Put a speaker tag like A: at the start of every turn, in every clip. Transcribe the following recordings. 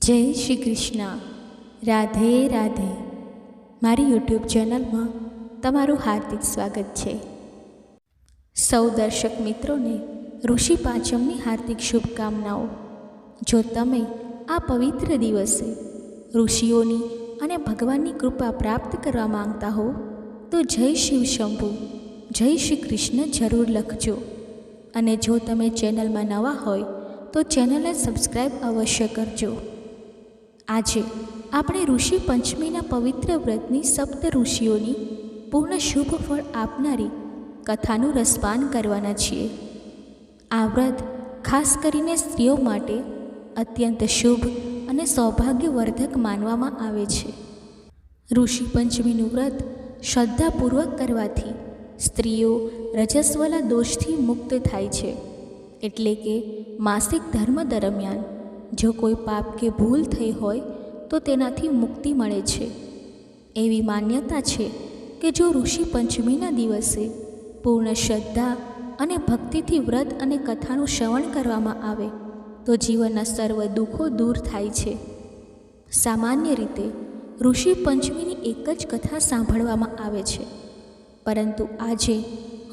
A: જય શ્રી કૃષ્ણ. રાધે રાધે. મારી યુટ્યુબ ચેનલમાં તમારું હાર્દિક સ્વાગત છે. સૌ દર્શક મિત્રોને ઋષિ પાંચમની હાર્દિક શુભકામનાઓ. જો તમે આ પવિત્ર દિવસે ઋષિઓની અને ભગવાનની કૃપા પ્રાપ્ત કરવા માંગતા હો તો જય શિવ શંભુ, જય શ્રી કૃષ્ણ જરૂર લખજો. અને જો તમે ચેનલમાં નવા હોય તો ચેનલને સબસ્ક્રાઈબ અવશ્ય કરજો. આજે આપણે ઋષિ પંચમીના પવિત્ર વ્રતની સપ્ત ઋષિઓની પૂર્ણ શુભ ફળ આપનારી કથાનું રસપાન કરવાના છીએ. આ વ્રત ખાસ કરીને સ્ત્રીઓ માટે અત્યંત શુભ અને સૌભાગ્યવર્ધક માનવામાં આવે છે. ઋષિ પંચમીનું વ્રત શ્રદ્ધાપૂર્વક કરવાથી સ્ત્રીઓ રજસ્વલા દોષથી મુક્ત થાય છે. એટલે કે માસિક ધર્મ દરમિયાન જો કોઈ પાપ કે ભૂલ થઈ હોય તો તેનાથી મુક્તિ મળે છે. એવી માન્યતા છે કે જો ઋષિ પંચમીના દિવસે પૂર્ણ શ્રદ્ધા અને ભક્તિથી વ્રત અને કથાનું શ્રવણ કરવામાં આવે તો જીવનના સર્વ દુઃખો દૂર થાય છે. સામાન્ય રીતે ઋષિ પંચમીની એક જ કથા સાંભળવામાં આવે છે, પરંતુ આજે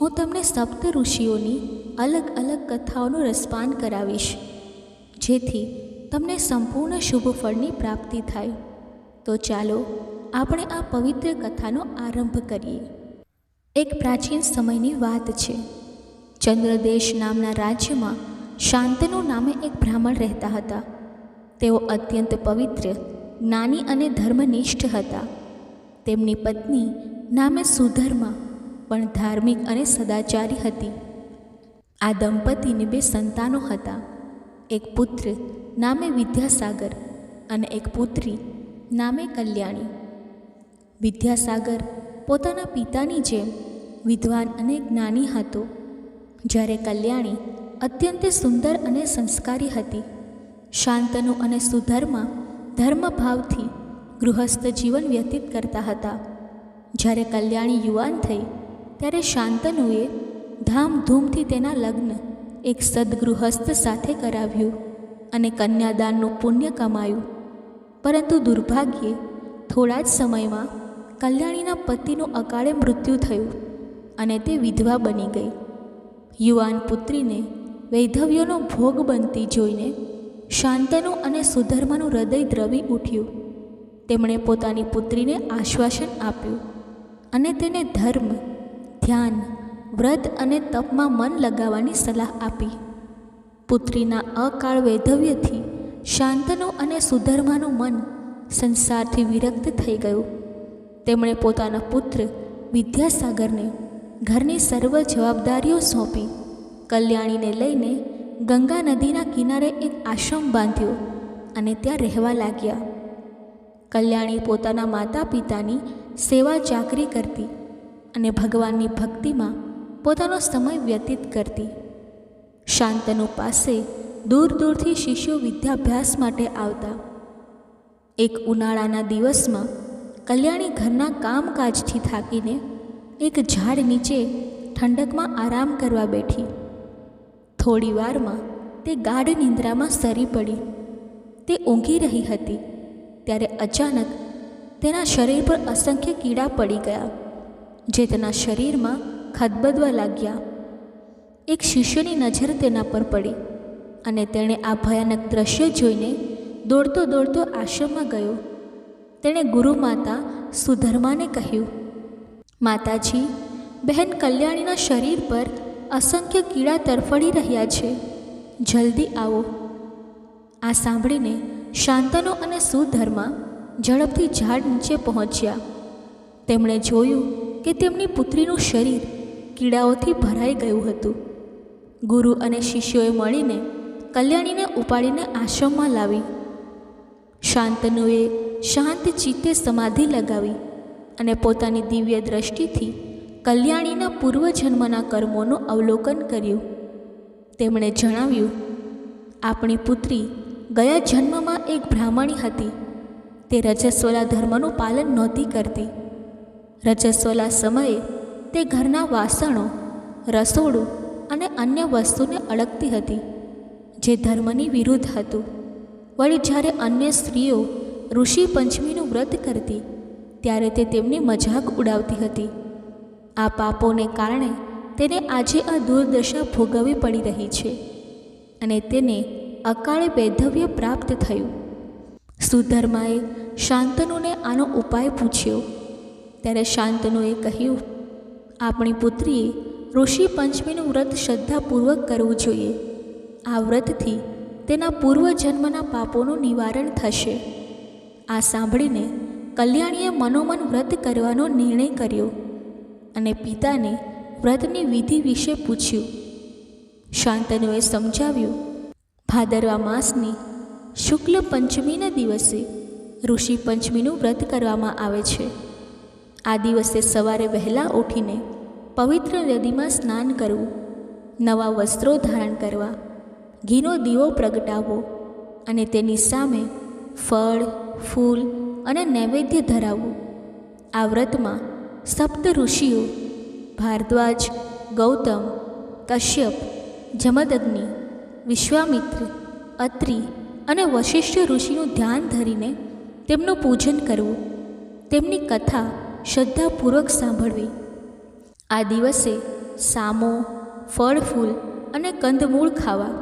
A: હું તમને સપ્ત ઋષિઓની અલગ અલગ કથાઓનું રસપાન કરાવીશ, જેથી તમને સંપૂર્ણ શુભ ફળની પ્રાપ્તિ થાય. તો ચાલો આપણે આ પવિત્ર કથાનો આરંભ કરીએ. એક પ્રાચીન સમયની વાત છે. ચંદ્રદેશ નામના રાજ્યમાં શાંતનુ નામે એક બ્રાહ્મણ રહેતા હતા. તેઓ અત્યંત પવિત્ર, જ્ઞાની અને ધર્મનિષ્ઠ હતા. તેમની પત્ની નામે સુધર્મા પણ ધાર્મિક અને સદાચારી હતી. આ દંપતીને 2 સંતાનો હતા. એક પુત્ર નામે વિદ્યાસાગર અને એક પુત્રી નામે કલ્યાણી. વિદ્યાસાગર પોતાના પિતાની જેમ વિદ્વાન અને જ્ઞાની હતો, જ્યારે કલ્યાણી અત્યંત સુંદર અને સંસ્કારી હતી. શાંતનુ અને સુધર્મા ધર્મભાવથી ગૃહસ્થ જીવન વ્યતીત કરતા હતા. જ્યારે કલ્યાણી યુવાન થઈ ત્યારે શાંતનુએ ધામધૂમથી તેના લગ્ન એક સદગૃહસ્થ સાથે કરાવ્યું અને કન્યાદાનનું પુણ્ય કમાયું. પરંતુ દુર્ભાગ્યે થોડા જ સમયમાં કલ્યાણીના પતિનું અકાળે મૃત્યુ થયું અને તે વિધવા બની ગઈ. યુવાન પુત્રીને વૈધવ્યનો ભોગ બનતી જોઈને શાંતનુ અને સુધર્માનું હૃદય દ્રવી ઉઠ્યું. તેમણે પોતાની પુત્રીને આશ્વાસન આપ્યું અને તેને ધર્મ, ધ્યાન, વ્રત અને તપમાં મન લગાવવાની સલાહ આપી. પુત્રીના અકાળ વૈધવ્યથી શાંતનુ અને સુધર્માનું મન સંસારથી વિરક્ત થઈ ગયું. તેમણે પોતાના પુત્ર વિદ્યાસાગરને ઘરની સર્વ જવાબદારીઓ સોંપી કલ્યાણીને લઈને ગંગા નદીના કિનારે એક આશ્રમ બાંધ્યો અને ત્યાં રહેવા લાગ્યા. કલ્યાણી પોતાના માતા પિતાની સેવા ચાકરી કરતી અને ભગવાનની ભક્તિમાં પોતાનો સમય વ્યતીત કરતી. શાંતનુ પાસે દૂર દૂરથી શિષ્યો વિદ્યાભ્યાસ માટે આવતા. એક ઉનાળાના દિવસમાં કલ્યાણી ઘરના કામકાજથી થાકીને એક ઝાડ નીચે ઠંડકમાં આરામ કરવા બેઠી. થોડી વારમાં તે ગાઢ નિંદ્રામાં સરી પડી. તે ઊંઘી રહી હતી ત્યારે અચાનક તેના શરીર પર અસંખ્ય કીડા પડી ગયા, જે તેના શરીરમાં ખદબદવા લાગ્યા. એક શિષ્યની નજર તેના પર પડી અને તેણે આ ભયાનક દ્રશ્ય જોઈને દોડતો દોડતો આશ્રમમાં ગયો. તેણે ગુરુમાતા સુધર્માને કહ્યું, માતાજી, બહેન કલ્યાણીના શરીર પર અસંખ્ય કીડા તરફડી રહ્યા છે, જલ્દી આવો. આ સાંભળીને શાંતનુ અને સુધર્મા ઝડપથી ઝાડ નીચે પહોંચ્યા. તેમણે જોયું કે તેમની પુત્રીનું શરીર કીડાઓથી ભરાઈ ગયું હતું. ગુરુ અને શિષ્યોએ મળીને કલ્યાણીને ઉપાડીને આશ્રમમાં લાવી. શાંતનુએ શાંત ચિત્તે સમાધિ લગાવી અને પોતાની દિવ્ય દ્રષ્ટિથી કલ્યાણીના પૂર્વજન્મના કર્મોનું અવલોકન કર્યું. તેમણે જણાવ્યું, આપણી પુત્રી ગયા જન્મમાં એક બ્રાહ્મણી હતી. તે રજસ્વલા ધર્મનું પાલન નહોતી કરતી. રજસ્વલા સમયે તે ઘરના વાસણો, રસોડું અને અન્ય વસ્તુને અડકતી હતી, જે ધર્મની વિરુદ્ધ હતું. વળી જ્યારે અન્ય સ્ત્રીઓ ઋષિ પંચમીનું વ્રત કરતી ત્યારે તે તેમની મજાક ઉડાવતી હતી. આ પાપોને કારણે તેને આજે આ દુર્દશા ભોગવવી પડી રહી છે અને તેને અકાળે વૈધવ્ય પ્રાપ્ત થયું. સુધર્માએ શાંતનુને આનો ઉપાય પૂછ્યો. ત્યારે શાંતનુએ કહ્યું, આપણી પુત્રીએ ઋષિ પંચમીનું વ્રત શ્રદ્ધાપૂર્વક કરવું જોઈએ. આ વ્રતથી તેના પૂર્વજન્મના પાપોનું નિવારણ થશે. આ સાંભળીને કલ્યાણીએ મનોમન વ્રત કરવાનો નિર્ણય કર્યો અને પિતાને વ્રતની વિધિ વિશે પૂછ્યું. શાંતનુએ સમજાવ્યું, ભાદરવા માસની શુક્લ પંચમીના દિવસે ઋષિ પંચમીનું વ્રત કરવામાં આવે છે. આ દિવસે સવારે વહેલા ઉઠીને પવિત્ર નદીમાં સ્નાન કરવું, નવા વસ્ત્રો ધારણ કરવા, ઘીનો દીવો પ્રગટાવવો અને તેની સામે ફળ, ફૂલ અને નૈવેદ્ય ધરાવવું. આ વ્રતમાં સપ્ત ઋષિઓ ભારદ્વાજ, ગૌતમ, કશ્યપ, જમદગ્નિ, વિશ્વામિત્ર, અત્રિ અને વશિષ્ઠ ઋષિનું ધ્યાન ધરીને તેમનું પૂજન કરવું, તેમની કથા શ્રદ્ધાપૂર્વક સાંભળવી. આ દિવસે સામો, ફળ, ફૂલ અને કંદમૂળ ખાવા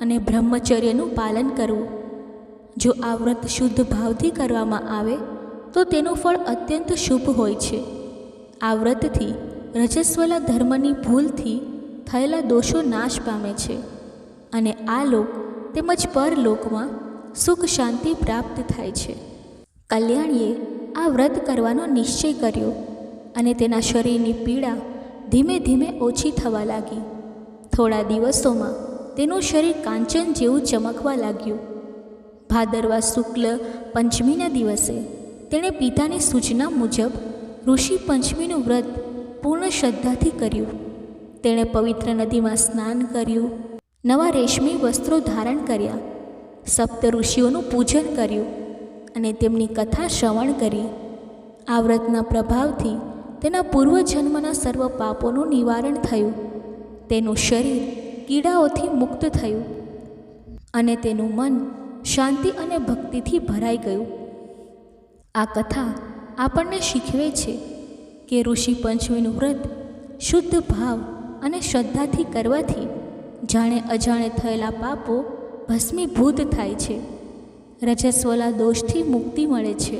A: અને બ્રહ્મચર્યનું પાલન કરવું. જો આ વ્રત શુદ્ધ ભાવથી કરવામાં આવે તો તેનું ફળ અત્યંત શુભ હોય છે. આ વ્રતથી રજસ્વલા ધર્મની ભૂલથી થયેલા દોષો નાશ પામે છે અને આ લોક તેમજ પરલોકમાં સુખ શાંતિ પ્રાપ્ત થાય છે. કલ્યાણીએ આ વ્રત કરવાનો નિશ્ચય કર્યો અને તેના શરીરની પીડા ધીમે ધીમે ઓછી થવા લાગી. થોડા દિવસોમાં તેનું શરીર કાંચન જેવું ચમકવા લાગ્યું. ભાદરવા શુક્લ પંચમીના દિવસે તેણે પિતાની સૂચના મુજબ ઋષિ પંચમીનું વ્રત પૂર્ણ શ્રદ્ધાથી કર્યું. તેણે પવિત્ર નદીમાં સ્નાન કર્યું, નવા રેશમી વસ્ત્રો ધારણ કર્યા, સપ્ત ઋષિઓનું પૂજન કર્યું અને તેમની કથા શ્રવણ કરી. આ વ્રતના પ્રભાવથી તેના પૂર્વજન્મના સર્વ પાપોનું નિવારણ થયું. તેનું શરીર કીડાઓથી મુક્ત થયું અને તેનું મન શાંતિ અને ભક્તિથી ભરાઈ ગયું. આ કથા આપણને શીખવે છે કે ઋષિ પંચમીનું વ્રત શુદ્ધ ભાવ અને શ્રદ્ધાથી કરવાથી જાણે અજાણે થયેલા પાપો ભસ્મીભૂત થાય છે, રજસ્વલા દોષથી મુક્તિ મળે છે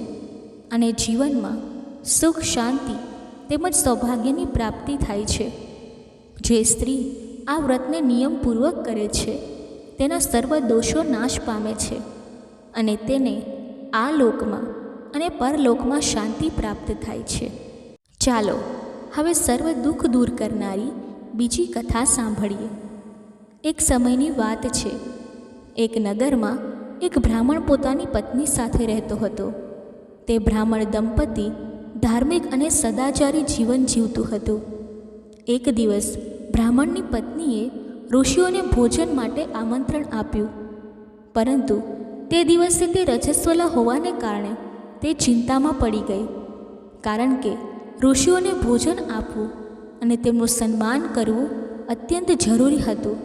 A: અને જીવનમાં સુખ, શાંતિ તેમજ સૌભાગ્યની પ્રાપ્તિ થાય છે. જે સ્ત્રી આ વ્રતને નિયમપૂર્વક કરે છે તેના સર્વ દોષો નાશ પામે છે અને તેને આ લોકમાં અને પરલોકમાં શાંતિ પ્રાપ્ત થાય છે. ચાલો હવે સર્વ દુઃખ દૂર કરનારી બીજી કથા સાંભળીએ. એક સમયની વાત છે. એક નગરમાં એક બ્રાહ્મણ પોતાની પત્ની સાથે રહેતો હતો. તે બ્રાહ્મણ દંપતી ધાર્મિક અને સદાચારી જીવન જીવતું હતું. એક દિવસ બ્રાહ્મણની પત્નીએ ઋષિઓને ભોજન માટે આમંત્રણ આપ્યું, પરંતુ તે દિવસે તે રજસ્વલા હોવાને કારણે તે ચિંતામાં પડી ગઈ, કારણ કે ઋષિઓને ભોજન આપવું અને તેમનું સન્માન કરવું અત્યંત જરૂરી હતું,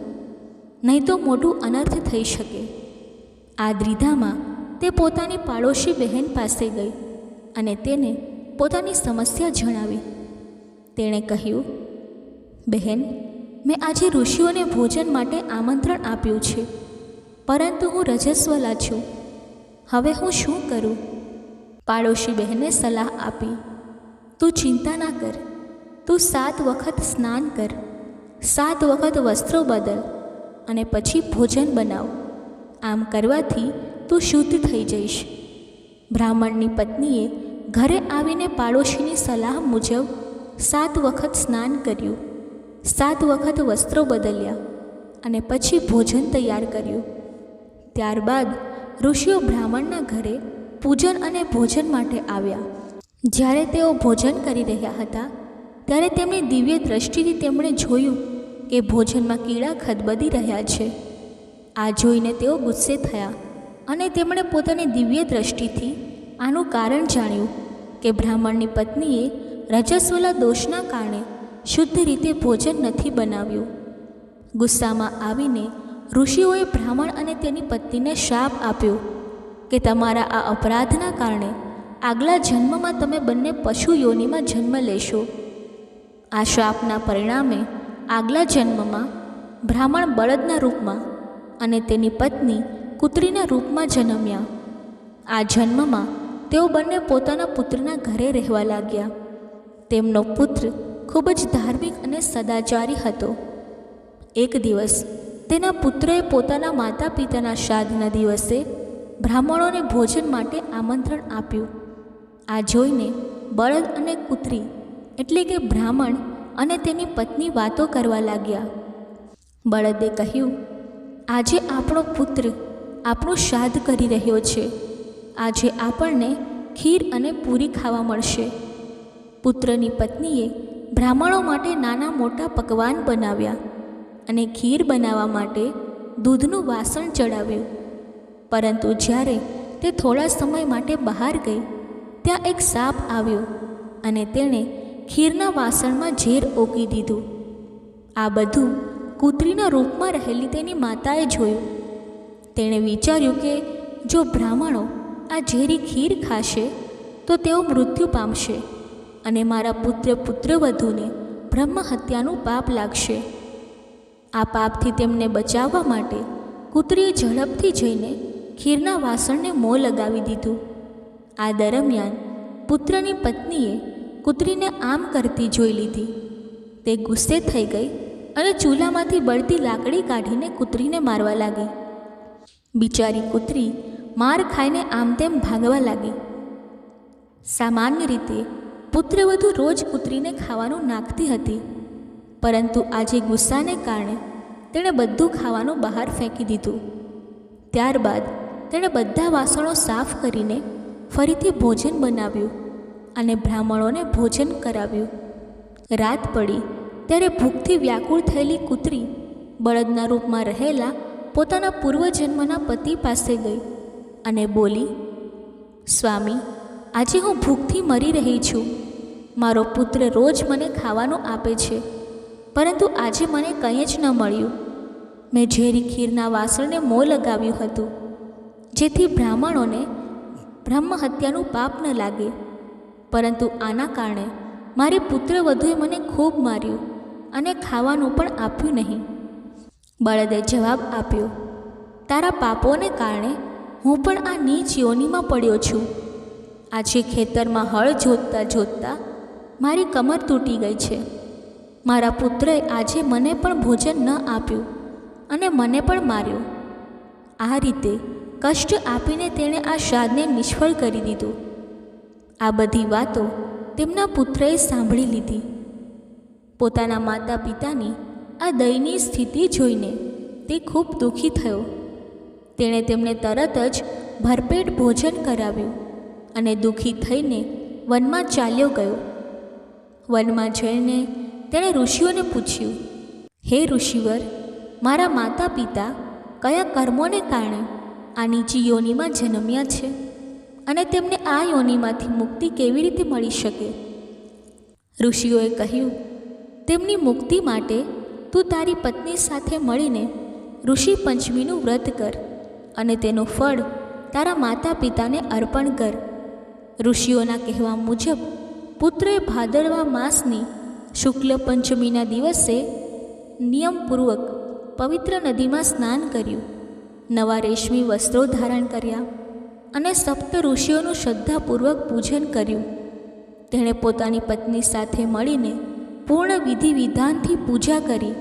A: નહીં તો મોટું અનર્થ થઈ શકે. આ દ્વિધામાં તે પોતાની પાડોશી બહેન પાસે ગઈ અને તેને પોતાની સમસ્યા જણાવી. તેણે કહ્યું, બહેન, મેં આજે ઋષિઓને ભોજન માટે આમંત્રણ આપ્યું છે, પરંતુ હું રજસ્વલા છું. હવે હું શું કરું? પાડોશી બહેને સલાહ આપી, તું ચિંતા ના કર. તું 7 વખત સ્નાન કર, 7 વખત વસ્ત્રો બદલ અને પછી ભોજન બનાવ. આમ કરવાથી તું શુદ્ધ થઈ જઈશ. બ્રાહ્મણની પત્નીએ ઘરે આવીને પાડોશીની સલાહ મુજબ 7 વખત સ્નાન કર્યું, 7 વખત વસ્ત્રો બદલ્યા અને પછી ભોજન તૈયાર કર્યું. ત્યારબાદ ઋષિઓ બ્રાહ્મણના ઘરે પૂજન અને ભોજન માટે આવ્યા. જ્યારે તેઓ ભોજન કરી રહ્યા હતા ત્યારે તેમની દિવ્ય દ્રષ્ટિથી તેમણે જોયું કે ભોજનમાં કીડા ખદબદી રહ્યા છે. આ જોઈને તેઓ ગુસ્સે થયા અને તેમણે પોતાની દિવ્ય દ્રષ્ટિથી આનું કારણ જાણ્યું કે બ્રાહ્મણની પત્નીએ રજસ્વલા દોષના કારણે શુદ્ધ રીતે ભોજન નથી બનાવ્યું. ગુસ્સામાં આવીને ઋષિઓએ બ્રાહ્મણ અને તેની પત્નીને શાપ આપ્યો કે તમારા આ અપરાધના કારણે આગલા જન્મમાં તમે બંને પશુ યોનિમાં જન્મ લેશો. આ શાપના પરિણામે આગલા જન્મમાં બ્રાહ્મણ બળદના રૂપમાં અને તેની પત્ની કૂતરીના રૂપમાં જન્મ્યા. આ જન્મમાં તેઓ બંને પોતાના પુત્રના ઘરે રહેવા લાગ્યા. તેમનો પુત્ર ખૂબ જ ધાર્મિક અને સદાચારી હતો. એક દિવસ તેના પુત્રએ પોતાના માતા પિતાના શ્રાદ્ધના દિવસે બ્રાહ્મણોને ભોજન માટે આમંત્રણ આપ્યું. આ જોઈને બળદ અને કૂતરી એટલે કે બ્રાહ્મણ અને તેની પત્ની વાતો કરવા લાગ્યા. બળદે કહ્યું, આજે આપણો પુત્ર આપણું શ્રાદ્ધ કરી રહ્યો છે. આજે આપણને ખીર અને પૂરી ખાવા મળશે. પુત્રની પત્નીએ બ્રાહ્મણો માટે નાના મોટા પકવાન બનાવ્યા અને ખીર બનાવવા માટે દૂધનું વાસણ ચડાવ્યું. પરંતુ જ્યારે તે થોડા સમય માટે બહાર ગઈ ત્યાં એક સાપ આવ્યો અને તેણે ખીરના વાસણમાં ઝેર ઓકી દીધું. આ બધું કૂતરીના રૂપમાં રહેલી તેની માતાએ જોયું. તેણે વિચાર્યું કે જો બ્રાહ્મણો આ ઝેરી ખીર ખાશે તો તેઓ મૃત્યુ પામશે અને મારા પુત્રવધૂને બ્રહ્મ હત્યાનું પાપ લાગશે. આ પાપથી તેમને બચાવવા માટે કૂતરીએ ઝડપથી જઈને ખીરના વાસણને મોં લગાવી દીધું. આ દરમિયાન પુત્રની પત્નીએ કૂતરીને આમ કરતી જોઈ લીધી. તે ગુસ્સે થઈ ગઈ અને ચૂલામાંથી બળતી લાકડી કાઢીને કૂતરીને મારવા લાગી. બિચારી કૂતરી માર ખાઈને આમ તેમ ભાગવા લાગી. સામાન્ય રીતે પુત્રવધુ રોજ કૂતરીને ખાવાનું નાખતી હતી, પરંતુ આજે ગુસ્સાને કારણે તેણે બધું ખાવાનું બહાર ફેંકી દીધું. ત્યારબાદ તેણે બધા વાસણો સાફ કરીને ફરીથી ભોજન બનાવ્યું અને બ્રાહ્મણોને ભોજન કરાવ્યું. રાત પડી ત્યારે ભૂખથી વ્યાકુળ થયેલી કૂતરી બળદના રૂપમાં રહેલા પોતાના પૂર્વજન્મના પતિ પાસે ગઈ અને બોલી, સ્વામી, આજે હું ભૂખથી મરી રહી છું. મારો પુત્ર રોજ મને ખાવાનું આપે છે, પરંતુ આજે મને કંઈ જ ન મળ્યું. મેં ઝેરી ખીરના વાસણને મોં લગાવ્યું હતું, જેથી બ્રાહ્મણોને બ્રહ્મ હત્યાનું પાપ ન લાગે, પરંતુ આના કારણે મારી પુત્રવધુએ મને ખૂબ માર્યું અને ખાવાનું પણ આપ્યું નહીં. બળદે જવાબ આપ્યો, તારા પાપોને કારણે હું પણ આ નીચ યોનિમાં પડ્યો છું. આજે ખેતરમાં હળ જોતતા જોતતા મારી કમર તૂટી ગઈ છે. મારા પુત્રએ આજે મને પણ ભોજન ન આપ્યું અને મને પણ માર્યો. આ રીતે કષ્ટ આપીને તેણે આ શ્રાદ્ધને નિષ્ફળ કરી દીધું. આ બધી વાતો તેમના પુત્રએ સાંભળી લીધી. પોતાના માતા પિતાની આ દયનીય સ્થિતિ જોઈને તે ખૂબ દુઃખી થયો. તેણે તેમને તરત જ ભરપેટ ભોજન કરાવ્યું અને દુઃખી થઈને વનમાં ચાલ્યો ગયો. વનમાં જઈને તેણે ઋષિઓને પૂછ્યું, હે ઋષિવર, મારા માતા પિતા કયા કર્મોને કારણે આ નીચી યોનિમાં જન્મ્યા છે અને તેમને આ યોનિમાંથી મુક્તિ કેવી રીતે મળી શકે? ઋષિઓએ કહ્યું, તેમની મુક્તિ માટે તું તારી પત્ની સાથે મળીને ઋષિ પંચમીનું વ્રત કર અને તેનું ફળ તારા માતા પિતાને અર્પણ કર. ઋષિઓના કહેવા મુજબ પુત્રએ ભાદરવા માસની શુક્લ પંચમીના દિવસે નિયમપૂર્વક પવિત્ર નદીમાં સ્નાન કર્યું, નવા રેશમી વસ્ત્રો ધારણ કર્યા અને સપ્ત ઋષિઓનું શ્રદ્ધાપૂર્વક પૂજન કર્યું. તેણે પોતાની પત્ની સાથે મળીને પૂર્ણ વિધિ વિધાનથી પૂજા કરી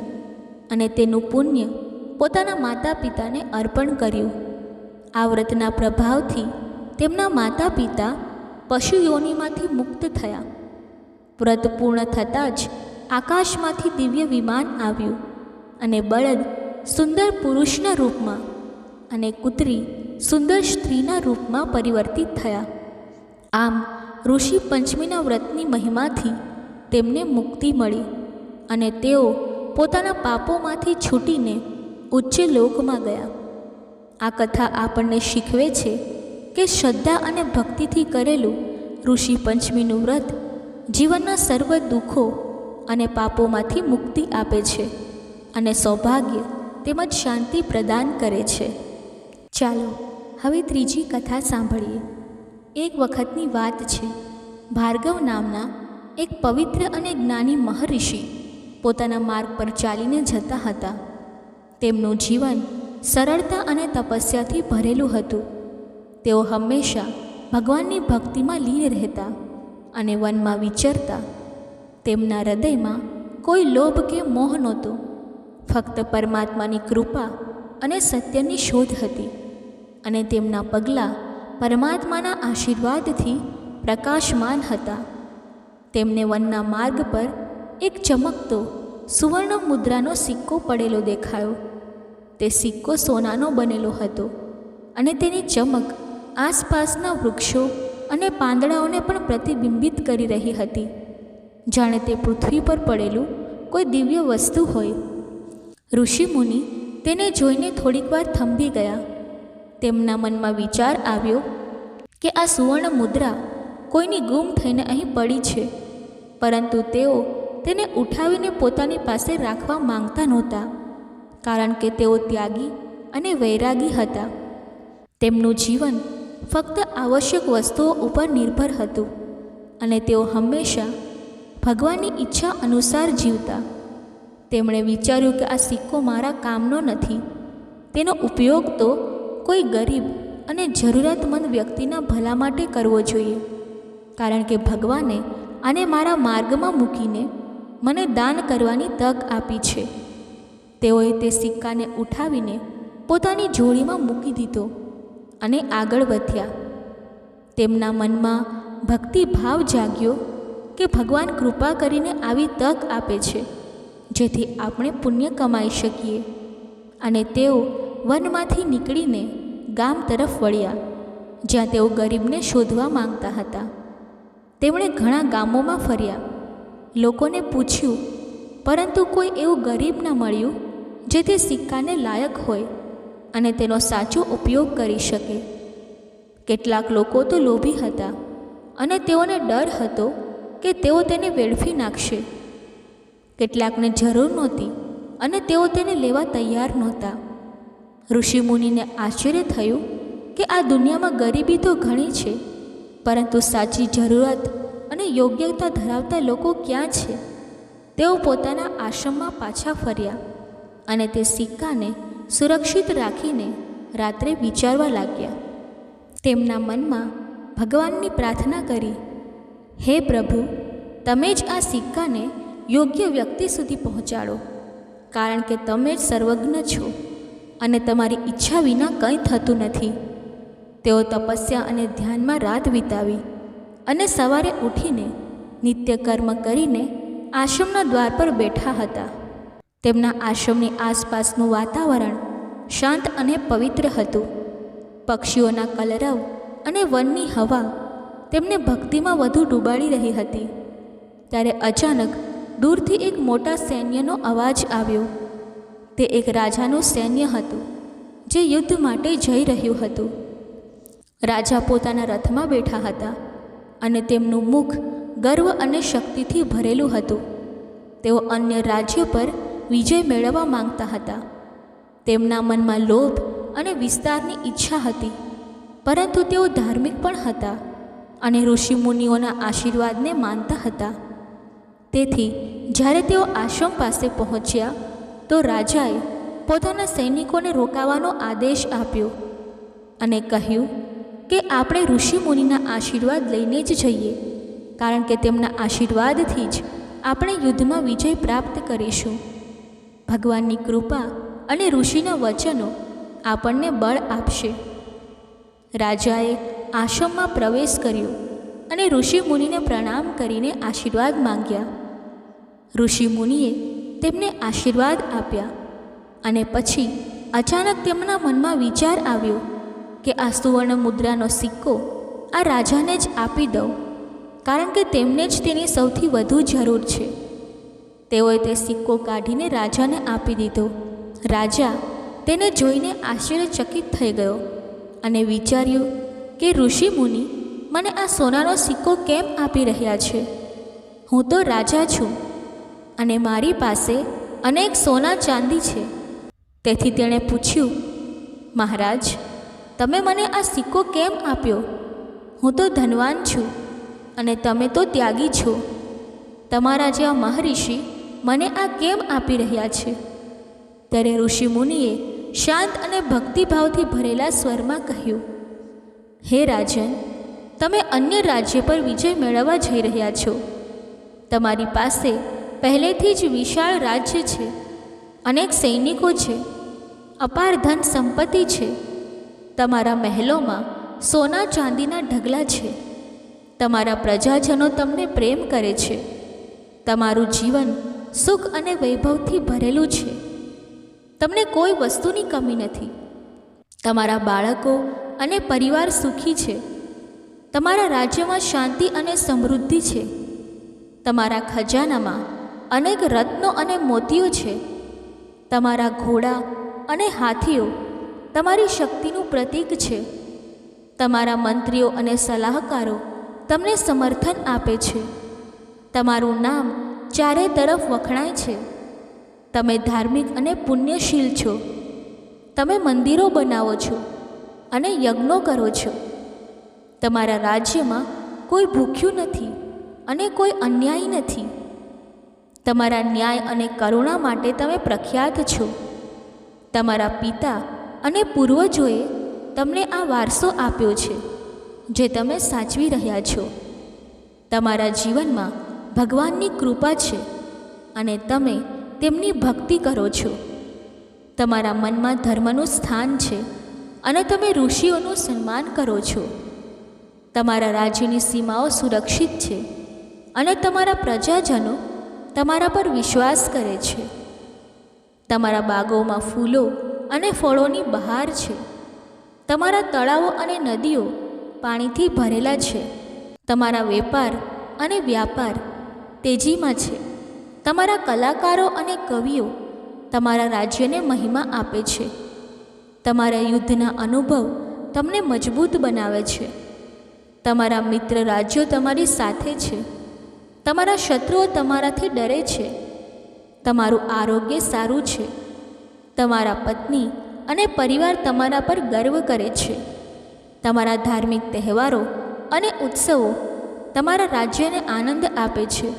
A: અને તેનું પુણ્ય પોતાના માતા પિતાને અર્પણ કર્યું. આ વ્રતના પ્રભાવથી તેમના માતા પિતા પશુ યોનિમાંથી મુક્ત થયા. વ્રત પૂર્ણ થતાં જ આકાશમાંથી દિવ્ય વિમાન આવ્યું અને બળદ સુંદર પુરુષના રૂપમાં અને કૂતરી સુંદર સ્ત્રીના રૂપમાં પરિવર્તિત થયા. આમ ઋષિ પંચમીના વ્રતની મહિમાથી તેમને મુક્તિ મળી અને તેઓ પોતાના પાપોમાંથી છૂટીને ઉચ્ચ લોકમાં ગયા. આ કથા આપણને શીખવે છે કે શ્રદ્ધા અને ભક્તિથી કરેલું ઋષિ પંચમીનું વ્રત જીવનના સર્વ દુઃખો અને પાપોમાંથી મુક્તિ આપે છે અને સૌભાગ્ય તેમજ શાંતિ પ્રદાન કરે છે. ચાલો હવે ત્રીજી કથા સાંભળીએ. એક વખતની વાત છે. ભાર્ગવ નામના એક પવિત્ર અને જ્ઞાની મહર્ષિ પોતાના માર્ગ પર ચાલીને જતા હતા. તેમનું જીવન સરળતા અને તપસ્યાથી ભરેલું હતું. તેઓ હંમેશા ભગવાનની ભક્તિમાં લીન રહેતા અને વનમાં વિચરતા. તેમના હૃદયમાં કોઈ લોભ કે મોહ નહોતો. ફક્ત પરમાત્માની કૃપા અને સત્યની શોધ હતી અને તેમના પગલાં પરમાત્માના આશીર્વાદથી પ્રકાશમાન હતા. તેમને વનના માર્ગ પર એક ચમકતો સુવર્ણ મુદ્રાનો સિક્કો પડેલો દેખાયો. તે સિક્કો સોનાનો બનેલો હતો અને તેની ચમક આસપાસના વૃક્ષો અને પાંદડાઓને પણ પ્રતિબિંબિત કરી રહી હતી, જાણે તે પૃથ્વી પર પડેલું કોઈ દિવ્ય વસ્તુ હોય. ઋષિમુનિ તેને જોઈને થોડીક વાર થંભી ગયા. તેમના મનમાં વિચાર આવ્યો કે આ સુવર્ણ મુદ્રા કોઈની ગુમ થઈને અહીં પડી છે, પરંતુ તેઓ તેને ઉઠાવીને પોતાની પાસે રાખવા માંગતા નહોતા, કારણ કે તેઓ ત્યાગી અને વૈરાગી હતા. તેમનું જીવન ફક્ત આવશ્યક વસ્તુઓ ઉપર નિર્ભર હતું અને તેઓ હંમેશા ભગવાનની ઈચ્છા અનુસાર જીવતા. તેમણે વિચાર્યું કે આ સિક્કો મારા કામનો નથી. તેનો ઉપયોગ તો કોઈ ગરીબ અને જરૂરિયાતમંદ વ્યક્તિના ભલા માટે કરવો જોઈએ, કારણ કે ભગવાને આને મારા માર્ગમાં મૂકીને મને દાન કરવાની તક આપી છે. તેઓએ તે સિક્કાને ઉઠાવીને પોતાની જોડીમાં મૂકી દીધો અને આગળ વધ્યા. તેમના મનમાં ભક્તિભાવ જાગ્યો કે ભગવાન કૃપા કરીને આવી તક આપે છે જેથી આપણે પુણ્ય કમાઈ શકીએ. અને તેઓ વનમાંથી નીકળીને ગામ તરફ વળ્યા, જ્યાં તેઓ ગરીબને શોધવા માંગતા હતા. તેમણે ઘણા ગામોમાં ફર્યા, લોકોને પૂછ્યું, પરંતુ કોઈ એવું ગરીબ ન મળ્યું જે તે સિક્કાને લાયક હોય અને તેનો સાચો ઉપયોગ કરી શકે. કેટલાક લોકો તો લોભી હતા અને તેઓને ડર હતો કે તેઓ તેને વેડફી નાખશે. કેટલાકને જરૂર નહોતી અને તેઓ તેને લેવા તૈયાર નહોતા. ઋષિમુનિને આશ્ચર્ય થયું કે આ દુનિયામાં ગરીબી તો ઘણી છે, પરંતુ સાચી જરૂરત અને યોગ્યતા ધરાવતા લોકો ક્યાં છે? તેઓ પોતાના આશ્રમમાં પાછા ફર્યા અને તે સિક્કાને સુરક્ષિત રાખીને રાત્રે વિચારવા લાગ્યા. તેમના મનમાં ભગવાનની પ્રાર્થના કરી, હે પ્રભુ, તમે જ આ સિક્કાને યોગ્ય વ્યક્તિ સુધી પહોંચાડો, કારણ કે તમે જ સર્વજ્ઞ છો અને તમારી ઈચ્છા વિના કંઈ થતું નથી. તેઓ તપસ્યા અને ધ્યાનમાં રાત વિતાવી અને સવારે ઉઠીને નિત્ય કર્મ કરીને આશ્રમના દ્વાર પર બેઠા હતા. તેમના આશ્રમની આસપાસનું વાતાવરણ શાંત અને પવિત્ર હતું. પક્ષીઓના કલરવ અને વનની હવા તેમને ભક્તિમાં વધુ ડૂબાડી રહી હતી. ત્યારે અચાનક દૂરથી એક મોટા સૈન્યનો અવાજ આવ્યો. તે એક રાજાનું સૈન્ય હતું જે યુદ્ધ માટે જઈ રહ્યું હતું. રાજા પોતાના રથમાં બેઠા હતા અને તેમનું મુખ ગર્વ અને શક્તિથી ભરેલું હતું. તેઓ અન્ય રાજ્ય પર વિજય મેળવવા માંગતા હતા. તેમના મનમાં લોભ અને વિસ્તારની ઈચ્છા હતી, પરંતુ તેઓ ધાર્મિક પણ હતા અને ઋષિમુનિઓના આશીર્વાદને માનતા હતા. તેથી જ્યારે તેઓ આશ્રમ પાસે પહોંચ્યા તો રાજાએ પોતાના સૈનિકોને રોકાવાનો આદેશ આપ્યો અને કહ્યું કે આપણે ઋષિમુનિના આશીર્વાદ લઈને જ જઈએ, કારણ કે તેમના આશીર્વાદથી જ આપણે યુદ્ધમાં વિજય પ્રાપ્ત કરીશું. ભગવાનની કૃપા અને ઋષિના વચનો આપણને બળ આપશે. રાજાએ આશ્રમમાં પ્રવેશ કર્યો અને ઋષિમુનિને પ્રણામ કરીને આશીર્વાદ માંગ્યા. ઋષિમુનિએ તેમને આશીર્વાદ આપ્યા અને પછી અચાનક તેમના મનમાં વિચાર આવ્યો કે આ સુવર્ણ મુદ્રાનો સિક્કો આ રાજાને જ આપી દઉં, કારણ કે તેમને જ તેની સૌથી વધુ જરૂર છે. તેઓએ તે સિક્કો કાઢીને રાજાને આપી દીધો. રાજા તેને જોઈને આશ્ચર્યચકિત થઈ ગયો અને વિચાર્યું કે ઋષિમુનિ મને આ સોનાનો સિક્કો કેમ આપી રહ્યા છે? હું તો રાજા છું અને મારી પાસે અનેક સોના ચાંદી છે, તેથી તેણે પૂછ્યું, મહારાજ, તમે મને આ સિક્કો કેમ આપ્યો? હું તો ધનવાન છું અને તમે તો ત્યાગી છો. તમારા જેવા મહર્ષિ મને આ કેમ આપી રહ્યા છે? ત્યારે ઋષિમુનિએ શાંત અને ભક્તિભાવથી ભરેલા સ્વરમાં કહ્યું, હે રાજન, તમે અન્ય રાજ્ય પર વિજય મેળવવા જઈ રહ્યા છો. તમારી પાસે પહેલેથી જ વિશાળ રાજ્ય છે, અનેક સૈનિકો છે, અપાર ધન સંપત્તિ છે. તમારા મહેલોમાં સોના ચાંદીના ઢગલા છે. તમારા પ્રજાજનો તમને પ્રેમ કરે છે. તમારું જીવન સુખ અને વૈભવથી ભરેલું છે. તમને કોઈ વસ્તુની કમી નથી. તમારા બાળકો અને પરિવાર સુખી છે. તમારા રાજ્યમાં શાંતિ અને સમૃદ્ધિ છે. તમારા ખજાનામાં અનેક રત્નો અને મોતીઓ છે. તમારા ઘોડા અને હાથીઓ તમારી શક્તિનું પ્રતીક છે. તમારા મંત્રીઓ અને સલાહકારો તમને સમર્થન આપે છે. તમારું નામ ચારે તરફ વખણાય છે. તમે ધાર્મિક અને પુણ્યશીલ છો. તમે મંદિરો બનાવો છો અને યજ્ઞો કરો છો. તમારા રાજ્યમાં કોઈ ભૂખ્યું નથી અને કોઈ અન્યાયી નથી. તમારા ન્યાય અને કરુણા માટે તમે પ્રખ્યાત છો. તમારા પિતા અને પૂર્વજોએ તમને આ વારસો આપ્યો છે, જે તમે સાચવી રહ્યા છો. તમારા જીવનમાં ભગવાનની કૃપા છે અને તમે તેમની ભક્તિ કરો છો. તમારા મનમાં ધર્મનું સ્થાન છે અને તમે ઋષિઓનું સન્માન કરો છો. તમારા રાજ્યની સીમાઓ સુરક્ષિત છે અને તમારા પ્રજાજનો તમારા પર વિશ્વાસ કરે છે. તમારા બાગોમાં ફૂલો અને ફળોની બહાર છે. તમારા તળાવો અને નદીઓ પાણીથી ભરેલા છે. તમારા વેપાર અને વ્યાપાર તેજીમાં છે. તમારા કલાકારો અને કવિઓ તમારા રાજ્યને મહિમા આપે છે. તમારા યુદ્ધના અનુભવ તમને મજબૂત બનાવે છે. તમારા મિત્ર રાજ્યો તમારી સાથે છે. તમારા શત્રુઓ તમારાથી ડરે છે. તમારું આરોગ્ય સારું છે. તમારા પત્ની અને પરિવાર તમારા પર ગર્વ કરે છે. તમારા ધાર્મિક તહેવારો અને ઉત્સવો તમારા રાજ્યને આનંદ આપે છે.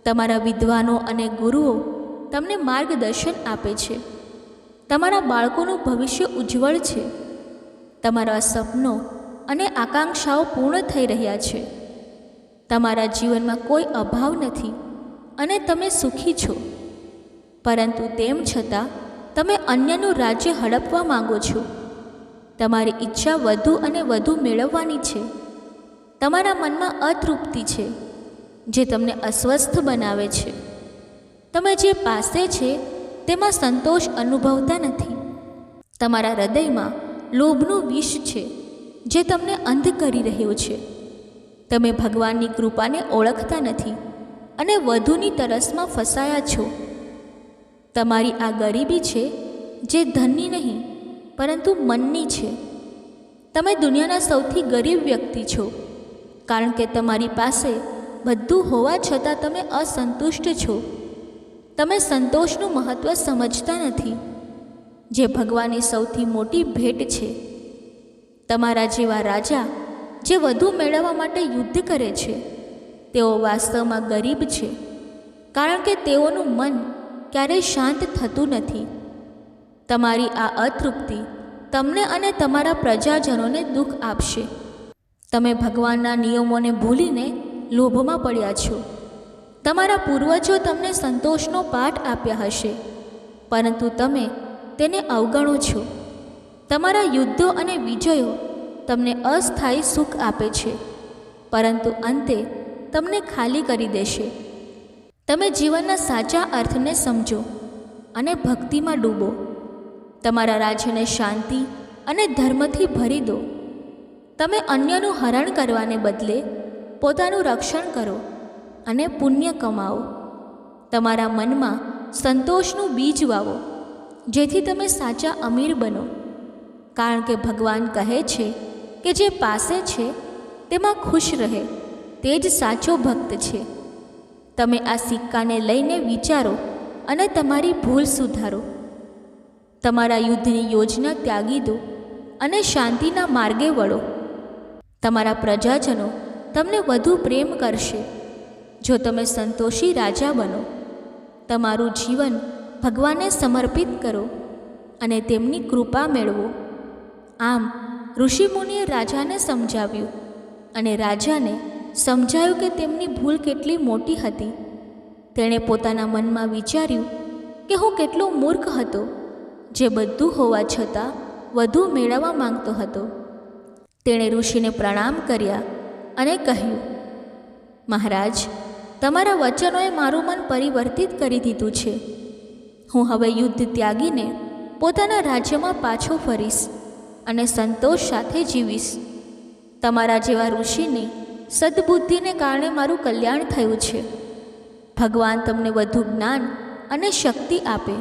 A: તમારા વિદ્વાનો અને ગુરુઓ તમને માર્ગદર્શન આપે છે. તમારા બાળકોનું ભવિષ્ય ઉજ્જવળ છે. તમારા સપનો અને આકાંક્ષાઓ પૂર્ણ થઈ રહ્યા છે. તમારા જીવનમાં કોઈ અભાવ નથી અને તમે સુખી છો. પરંતુ તેમ છતાં તમે અન્યનું રાજ્ય હડપવા માંગો છો. તમારી ઈચ્છા વધુ અને વધુ મેળવવાની છે. તમારા મનમાં અતૃપ્તિ છે, જે તમને અસ્વસ્થ બનાવે છે. તમે જે પાસે છે તેમાં સંતોષ અનુભવતા નથી. તમારા હૃદયમાં લોભનું વિષ છે, જે તમને અંધ કરી રહ્યો છે. તમે ભગવાનની કૃપાને ઓળખતા નથી અને વધુની તરસમાં ફસાયા છો. તમારી આ ગરીબી છે, જે ધનની નહીં પરંતુ મનની છે. તમે દુનિયાના સૌથી ગરીબ વ્યક્તિ છો, કારણ કે તમારી પાસે બધું હોવા છતાં તમે અસંતુષ્ટ છો. તમે સંતોષનું મહત્ત્વ સમજતા નથી, જે ભગવાનની સૌથી મોટી ભેટ છે. તમારા જેવા રાજા જે વધુ મેળવવા માટે યુદ્ધ કરે છે, તેઓ વાસ્તવમાં ગરીબ છે, કારણ કે તેઓનું મન ક્યારેય શાંત થતું નથી. તમારી આ અતૃપ્તિ તમને અને તમારા પ્રજાજનોને દુઃખ આપશે. તમે ભગવાનના નિયમોને ભૂલીને લોભમાં પડ્યા છો. તમારા પૂર્વજો તમને સંતોષનો પાઠ આપ્યા હશે, પરંતુ તમે તેને અવગણો છો. તમારા યુદ્ધો અને વિજયો તમને અસ્થાયી સુખ આપે છે, પરંતુ અંતે તમને ખાલી કરી દેશે. તમે જીવનના સાચા અર્થને સમજો અને ભક્તિમાં ડૂબો. તમારા રાજ્યને શાંતિ અને ધર્મથી ભરી દો. તમે અન્યનું હરણ કરવાને બદલે પોતાનું રક્ષણ કરો અને પુણ્ય કમાવો. તમારા મનમાં સંતોષનું બીજ વાવો, જેથી તમે સાચા અમીર બનો. કારણ કે ભગવાન કહે છે કે જે પાસે છે તેમાં ખુશ રહે, તે જ સાચો ભક્ત છે. તમે આ સિક્કાને લઈને વિચારો અને તમારી ભૂલ સુધારો. તમારા યુદ્ધની યોજના ત્યાગી દો અને શાંતિના માર્ગે વળો. તમારા પ્રજાજનો તમને વધુ પ્રેમ કરશે જો તમે સંતોષી રાજા બનો. તમારું જીવન ભગવાનને સમર્પિત કરો અને તેમની કૃપા મેળવો. આમ ઋષિમુનિએ રાજાને સમજાવ્યું અને રાજાને સમજાયું કે તેમની ભૂલ કેટલી મોટી હતી. તેણે પોતાના મનમાં વિચાર્યું કે હું કેટલો મૂર્ખ હતો, જે બધું હોવા છતાં વધુ મેળવવા માંગતો હતો. તેણે ઋષિને પ્રણામ કર્યા અને કહ્યું, મહારાજ, તમારા વચનોએ મારું મન પરિવર્તિત કરી દીધું છે. હું હવે યુદ્ધ ત્યાગીને પોતાના રાજ્યમાં પાછો ફરીશ અને સંતોષ સાથે જીવીશ. તમારા જેવા ઋષિની સદબુદ્ધિને કારણે મારું કલ્યાણ થયું છે. ભગવાન તમને વધુ જ્ઞાન અને શક્તિ આપે,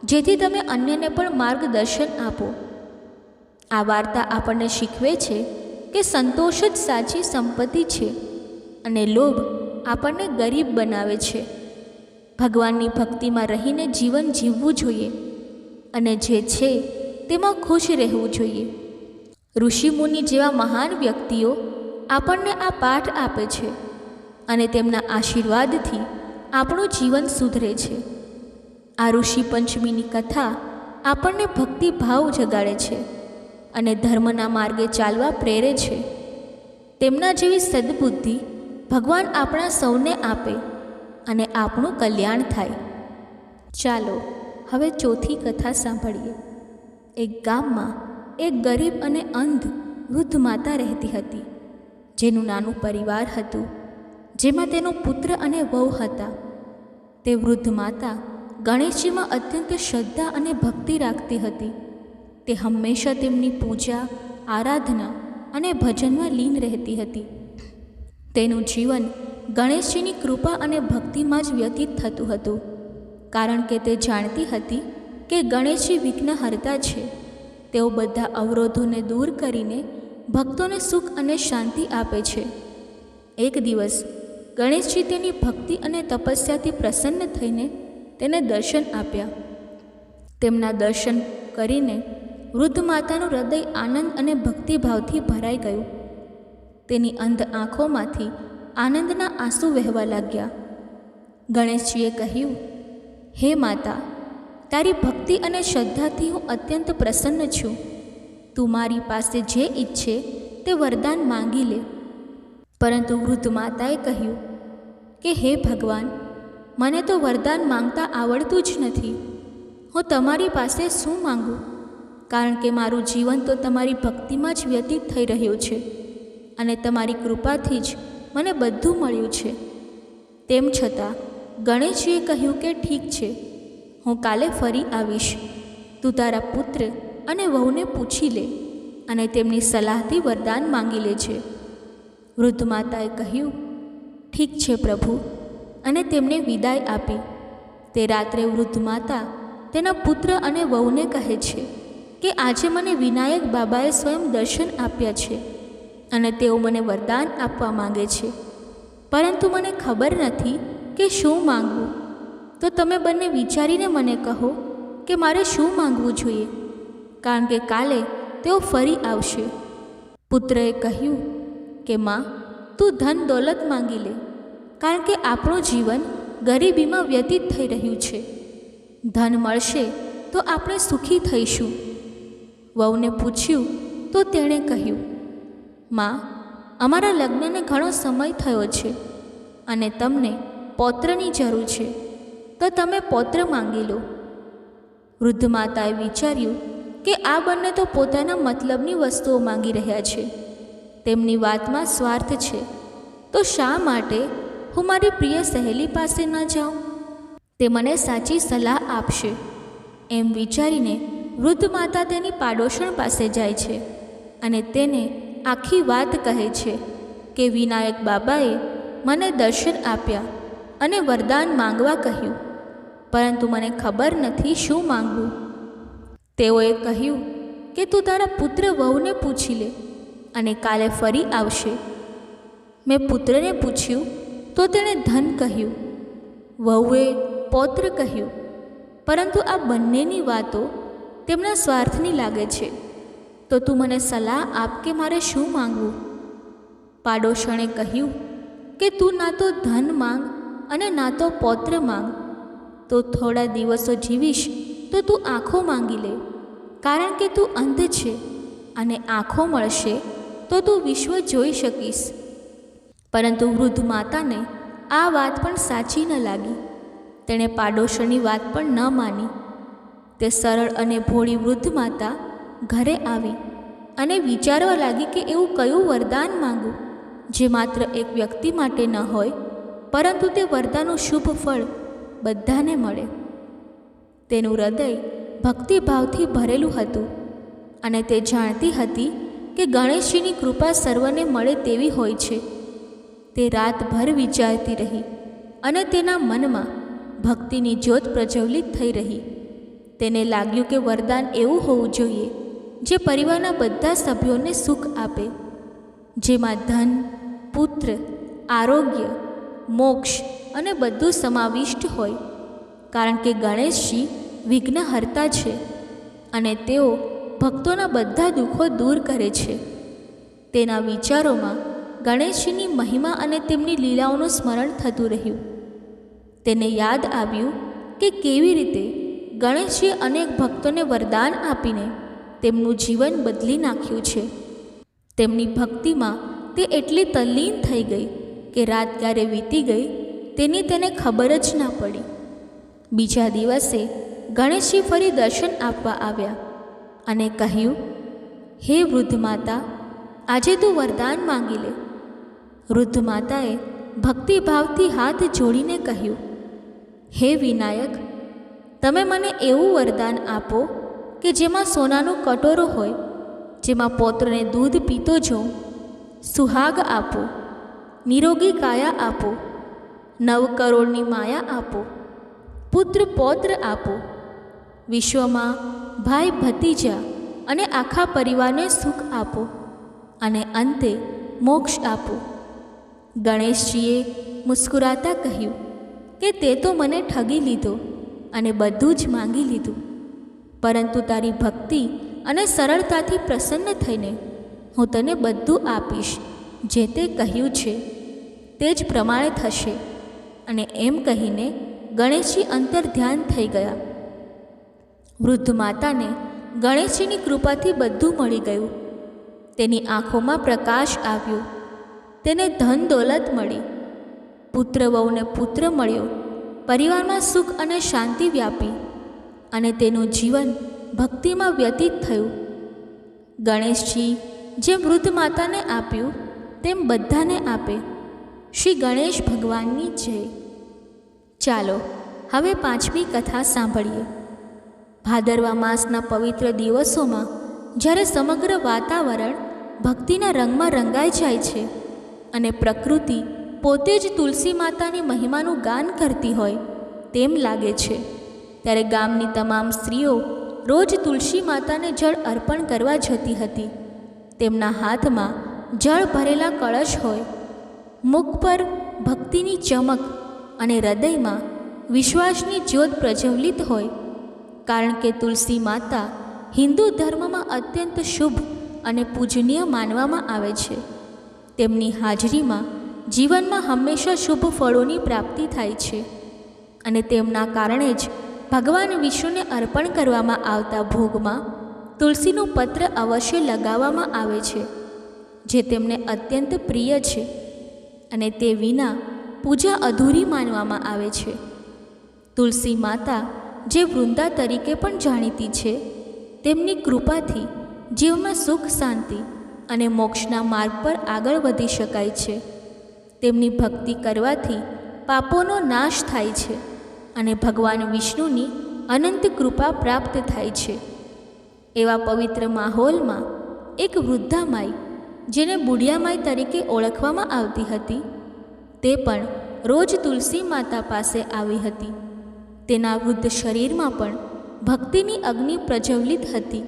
A: જેથી તમે અન્યને પણ માર્ગદર્શન આપો. આ વાર્તા આપણને શીખવે છે કે સંતોષ જ સાચી સંપત્તિ છે અને લોભ આપણને ગરીબ બનાવે છે. ભગવાનની ભક્તિમાં રહીને જીવન જીવવું જોઈએ અને જે છે તેમાં ખુશ રહેવું જોઈએ. ઋષિમુનિ જેવા મહાન વ્યક્તિઓ આપણને આ પાઠ આપે છે અને તેમના આશીર્વાદથી આપણું જીવન સુધરે છે. આ ઋષિ પંચમીની કથા આપણને ભક્તિભાવ જગાડે છે અને ધર્મના માર્ગે ચાલવા પ્રેરે છે. તેમના જેવી સદબુદ્ધિ ભગવાન આપણા સૌને આપે અને આપણું કલ્યાણ થાય. ચાલો હવે ચોથી કથા સાંભળીએ. એક ગામમાં એક ગરીબ અને અંધ વૃદ્ધ માતા રહેતી હતી, જેનું નાનું પરિવાર હતું, જેમાં તેનો પુત્ર અને વહુ હતા. તે વૃદ્ધ માતા ગણેશજીમાં અત્યંત શ્રદ્ધા અને ભક્તિ રાખતી હતી. તે હંમેશા તેમની પૂજા, આરાધના અને ભજનમાં લીન રહેતી હતી. તેનું જીવન ગણેશજીની કૃપા અને ભક્તિમાં જ વ્યતીત થતું હતું, કારણ કે તે જાણતી હતી કે ગણેશજી વિઘ્નહર્તા છે. તેઓ બધા અવરોધોને દૂર કરીને ભક્તોને સુખ અને શાંતિ આપે છે. એક દિવસ ગણેશજી તેની ભક્તિ અને તપસ્યાથી પ્રસન્ન થઈને તેને દર્શન આપ્યા. તેમના દર્શન કરીને વૃદ્ધ માતાનું હૃદય આનંદ અને ભક્તિભાવથી ભરાઈ ગયું. તેની અંધ આંખોમાંથી આનંદના આંસુ વહેવા લાગ્યા. ગણેશજીએ કહ્યું, હે માતા, તારી ભક્તિ અને શ્રદ્ધાથી હું અત્યંત પ્રસન્ન છું. તું મારી પાસે જે ઈચ્છે તે વરદાન માંગી લે. પરંતુ વૃદ્ધ માતાએ કહ્યું કે હે ભગવાન, મને તો વરદાન માંગતા આવડતું જ નથી. હું તમારી પાસે શું માંગું? કારણ કે મારું જીવન તો તમારી ભક્તિમાં જ વ્યતીત થઈ રહ્યું છે અને તમારી કૃપાથી જ મને બધું મળ્યું છે. તેમ છતાં ગણેશજીએ કહ્યું કે ઠીક છે, હું કાલે ફરી આવીશ. તું તારા પુત્ર અને વહુને પૂછી લે અને તેમની સલાહથી વરદાન માંગી લેજે. વૃદ્ધ માતાએ કહ્યું, ઠીક છે પ્રભુ, અને તેમને વિદાય આપી. તે રાત્રે વૃદ્ધ માતા તેના પુત્ર અને વહુને કહે છે કે આજે મને વિનાયક બાબાએ સ્વયં દર્શન આપ્યા છે અને તેઓ મને વરદાન આપવા માંગે છે, પરંતુ મને ખબર નથી કે શું માંગવું. તો તમે બંને વિચારીને મને કહો કે મારે શું માંગવું જોઈએ, કારણ કે કાલે તેઓ ફરી આવશે. પુત્રએ કહ્યું કે માં, તું ધન દોલત માંગી લે, કારણ કે આપણું જીવન ગરીબીમાં વ્યતીત થઈ રહ્યું છે. ધન મળશે તો આપણે સુખી થઈશું. વહુને પૂછ્યું તો તેણે કહ્યું, માં, અમારા લગ્નને ઘણો સમય થયો છે અને તમને પૌત્રની જરૂર છે, તો તમે પૌત્ર માંગી લો. વૃદ્ધ માતાએ વિચાર્યું કે આ બંને તો પોતાના મતલબની વસ્તુઓ માંગી રહ્યા છે. તેમની વાતમાં સ્વાર્થ છે, તો શા માટે હું મારી પ્રિય સહેલી પાસે ન જાઉં? તે મને સાચી સલાહ આપશે. એમ વિચારીને વૃદ્ધ માતા તેની પાડોશણ પાસે જાય છે અને તેને આખી વાત કહે છે કે વિનાયક બાબાએ મને દર્શન આપ્યા અને વરદાન માંગવા કહ્યું, પરંતુ મને ખબર નથી શું માંગવું. તેઓએ કહ્યું કે તું તારા પુત્ર વહુને પૂછી લે અને કાલે ફરી આવશે. મેં પુત્રને પૂછ્યું તો તેણે ધન કહ્યું, વહુએ પૌત્ર કહ્યું, પરંતુ આ બંનેની વાતો તેમના સ્વાર્થની લાગે છે. તો તું મને સલાહ આપ કે મારે શું માંગવું? પાડોશણે કહ્યું કે તું ના તો ધન માંગ અને ના તો પૌત્ર માંગ. તો થોડા દિવસો જીવીશ તો તું આંખો માંગી લે, કારણ કે તું અંધ છે, અને આંખો મળશે તો તું વિશ્વ જોઈ શકીશ. પરંતુ વૃદ્ધ માતાને આ વાત પણ સાચી ન લાગી. તેણે પાડોશની વાત પણ ન માની. તે સરળ અને ભોળી વૃદ્ધ માતા ઘરે આવી અને વિચારવા લાગી કે એવું કયું વરદાન માંગું જે માત્ર એક વ્યક્તિ માટે ન હોય, પરંતુ તે વરદાનનું શુભ ફળ બધાને મળે. તેનું હૃદય ભક્તિભાવથી ભરેલું હતું અને તે જાણતી હતી કે ગણેશજીની કૃપા સર્વને મળે તેવી હોય છે. તે રાતભર વિચારતી રહી અને તેના મનમાં ભક્તિની જ્યોત પ્રજ્વલિત થઈ રહી. તેને લાગ્યું કે વરદાન એવું હોવું જોઈએ જે પરિવારના બધા સભ્યોને સુખ આપે, જેમાં ધન, પુત્ર, આરોગ્ય, મોક્ષ અને બધું સમાવિષ્ટ હોય. કારણ કે ગણેશજી વિઘ્નહર્તા છે અને તેઓ ભક્તોના બધા દુઃખો દૂર કરે છે. તેના વિચારોમાં ગણેશજીની મહિમા અને તેમની લીલાઓનું સ્મરણ થતું રહ્યું. તેને યાદ આવ્યું કે કેવી રીતે ગણેશજીએ અનેક ભક્તોને વરદાન આપીને તેમનું જીવન બદલી નાખ્યું છે. તેમની ભક્તિમાં તે એટલી તલ્લીન થઈ ગઈ કે રાત ક્યારે વીતી ગઈ તેની તેને ખબર જ ના પડી. બીજા દિવસે ગણેશજી ફરી દર્શન આપવા આવ્યા અને કહ્યું, હે વૃદ્ધ માતા, આજે તું વરદાન માંગી લે. વૃદ્ધ માતાએ ભક્તિભાવથી હાથ જોડીને કહ્યું, હે વિનાયક, તમે મને એવું વરદાન આપો કે જેમાં સોનાનું કટોરો હોય, જેમાં પૌત્રને દૂધ પીતો જોઉં, સુહાગ આપો, નિરોગી કાયા આપો, 9 કરોડની માયા આપો, પુત્ર પૌત્ર આપો, વિશ્વમાં ભાઈ ભતીજા અને આખા પરિવારને સુખ આપો, અને અંતે મોક્ષ આપો. ગણેશજીએ મુસ્કુરાતા કહ્યું કે તે તો મને ઠગી લીધો અને બધું જ માંગી લીધું, પરંતુ તારી ભક્તિ અને સરળતાથી પ્રસન્ન થઈને હું તને બધું આપીશ. જે તે કહ્યું છે તે જ પ્રમાણે થશે. અને એમ કહીને ગણેશજી અંતર ધ્યાન થઈ ગયા. વૃદ્ધ માતાને ગણેશજીની કૃપાથી બધું મળી ગયું. તેની આંખોમાં પ્રકાશ આવ્યો. તેને ધન દોલત મળી, પુત્ર વહુને પુત્ર મળ્યો, પરિવારમાં સુખ અને શાંતિ વ્યાપી અને તેનું જીવન ભક્તિમાં વ્યતીત થયું. ગણેશજી જેમ વૃદ્ધ માતાને આપ્યું તેમ બધાને આપે. શ્રી ગણેશ ભગવાનની જય. ચાલો હવે 5મી કથા સાંભળીએ. ભાદરવા માસના પવિત્ર દિવસોમાં જ્યારે સમગ્ર વાતાવરણ ભક્તિના રંગમાં રંગાઈ જાય છે અને પ્રકૃતિ પોતે જ તુલસી માતાની મહિમાનું ગાન કરતી હોય તેમ લાગે છે, ત્યારે ગામની તમામ સ્ત્રીઓ રોજ તુલસી માતાને જળ અર્પણ કરવા જતી હતી. તેમના હાથમાં જળ ભરેલા કળશ હોય, મુખ પર ભક્તિની ચમક અને હૃદયમાં વિશ્વાસની જ્યોત પ્રજ્વલિત હોય. કારણ કે તુલસી માતા હિન્દુ ધર્મમાં અત્યંત શુભ અને પૂજનીય માનવામાં આવે છે. તેમની હાજરીમાં જીવનમાં હંમેશા શુભ ફળોની પ્રાપ્તિ થાય છે અને તેમના કારણે જ ભગવાન વિષ્ણુને અર્પણ કરવામાં આવતા ભોગમાં તુલસીનું પત્ર અવશ્ય લગાવવામાં આવે છે, જે તેમને અત્યંત પ્રિય છે અને તે વિના પૂજા અધૂરી માનવામાં આવે છે. તુલસી માતા જે વૃંદા તરીકે પણ જાણીતી છે, તેમની કૃપાથી જીવનમાં સુખ શાંતિ અને મોક્ષના માર્ગ પર આગળ વધી શકાય છે. તેમની ભક્તિ કરવાથી પાપોનો નાશ થાય છે અને ભગવાન વિષ્ણુની અનંત કૃપા પ્રાપ્ત થાય છે. એવા પવિત્ર માહોલમાં એક વૃદ્ધામાઈ, જેને બુઢિયામાઈ તરીકે ઓળખવામાં આવતી હતી, તે પણ રોજ તુલસી માતા પાસે આવી હતી. તેના વૃદ્ધ શરીરમાં પણ ભક્તિની અગ્નિ પ્રજ્વલિત હતી.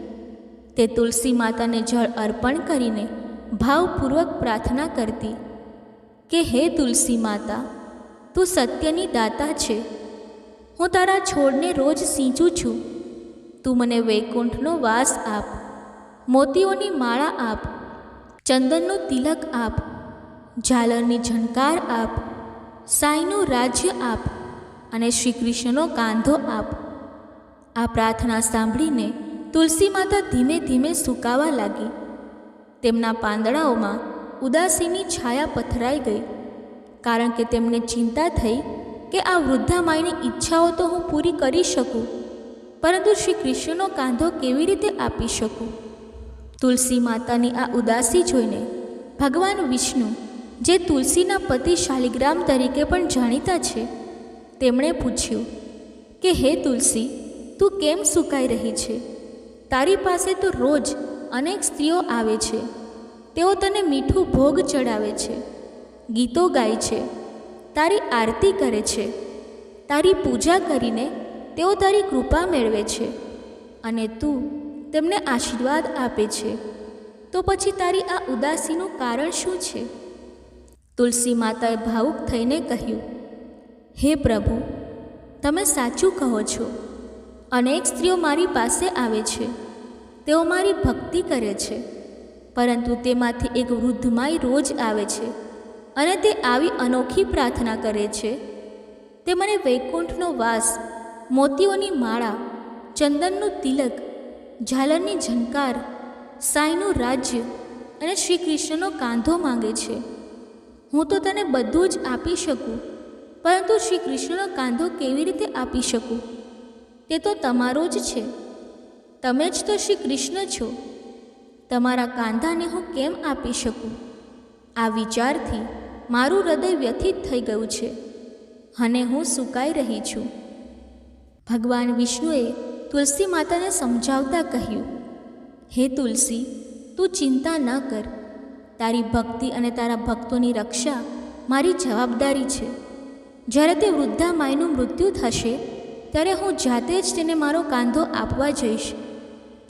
A: તે તુલસી માતાને જળ અર્પણ કરીને ભાવપૂર્વક પ્રાર્થના કરતી કે હે તુલસી માતા, તું સત્યની દાતા છે. હું તારા છોડને રોજ સિંચું છું, તું મને વૈકુંઠનો વાસ આપ, મોતીઓની માળા આપ, ચંદનનું તિલક આપ, ઝાલરની ઝણકાર આપ, સાંઈનું રાજ્ય આપ અને શ્રી કૃષ્ણનો કાંધો આપ. આ પ્રાર્થના સાંભળીને તુલસી માતા ધીમે ધીમે સૂકાવા લાગી. તેમના પાંદડાઓમાં ઉદાસીની છાયા પથરાઈ ગઈ, કારણ કે તેમને ચિંતા થઈ કે આ વૃદ્ધા માઈની ઈચ્છાઓ તો હું પૂરી કરી શકું, પરંતુ શ્રી કૃષ્ણનો કાંધો કેવી રીતે આપી શકું? તુલસી માતાની આ ઉદાસી જોઈને ભગવાન વિષ્ણુ, જે તુલસીના પતિ શાલિગ્રામ તરીકે પણ જાણીતા છે, તેમણે પૂછ્યું કે હે તુલસી, તું કેમ સૂકાઈ રહી છે? તારી પાસે તો રોજ અનેક સ્ત્રીઓ આવે છે. તેઓ તને મીઠું ભોગ ચડાવે છે, ગીતો ગાય છે, તારી આરતી કરે છે. તારી પૂજા કરીને તેઓ તારી કૃપા મેળવે છે અને તું તેમને આશીર્વાદ આપે છે. તો પછી તારી આ ઉદાસીનું કારણ શું છે? તુલસી માતાએ ભાવુક થઈને કહ્યું, હે પ્રભુ, તમે સાચું કહો છો. અનેક સ્ત્રીઓ મારી પાસે આવે છે, તેઓ મારી ભક્તિ કરે છે, પરંતુ તેમાંથી એક વૃદ્ધ માઈ રોજ આવે છે અને તે આવી અનોખી પ્રાર્થના કરે છે. તે મને વૈકુંઠનો વાસ, મોતીઓની માળા, ચંદનનું તિલક, ઝાલરની ઝંકાર, સાંઈનું રાજ્ય અને શ્રી કૃષ્ણનો કાંધો માંગે છે. હું તો તને બધું જ આપી શકું, પરંતુ શ્રી કૃષ્ણનો કાંધો કેવી રીતે આપી શકું? તે તો તમારો જ છે. તમે જ તો શ્રી કૃષ્ણ છો. તમારા કાંધાને હું કેમ આપી શકું? આ વિચારથી મારું હૃદય વ્યથિત થઈ ગયું છે અને હું સૂકાઈ રહી છું. ભગવાન વિષ્ણુએ તુલસી માતાને સમજાવતા કહ્યું, હે તુલસી, તું ચિંતા ન કર. તારી ભક્તિ અને તારા ભક્તોની રક્ષા મારી જવાબદારી છે. જ્યારે તે વૃદ્ધા માઈનું મૃત્યુ થશે ત્યારે હું જાતે જ તેને મારો કાંધો આપવા જઈશ.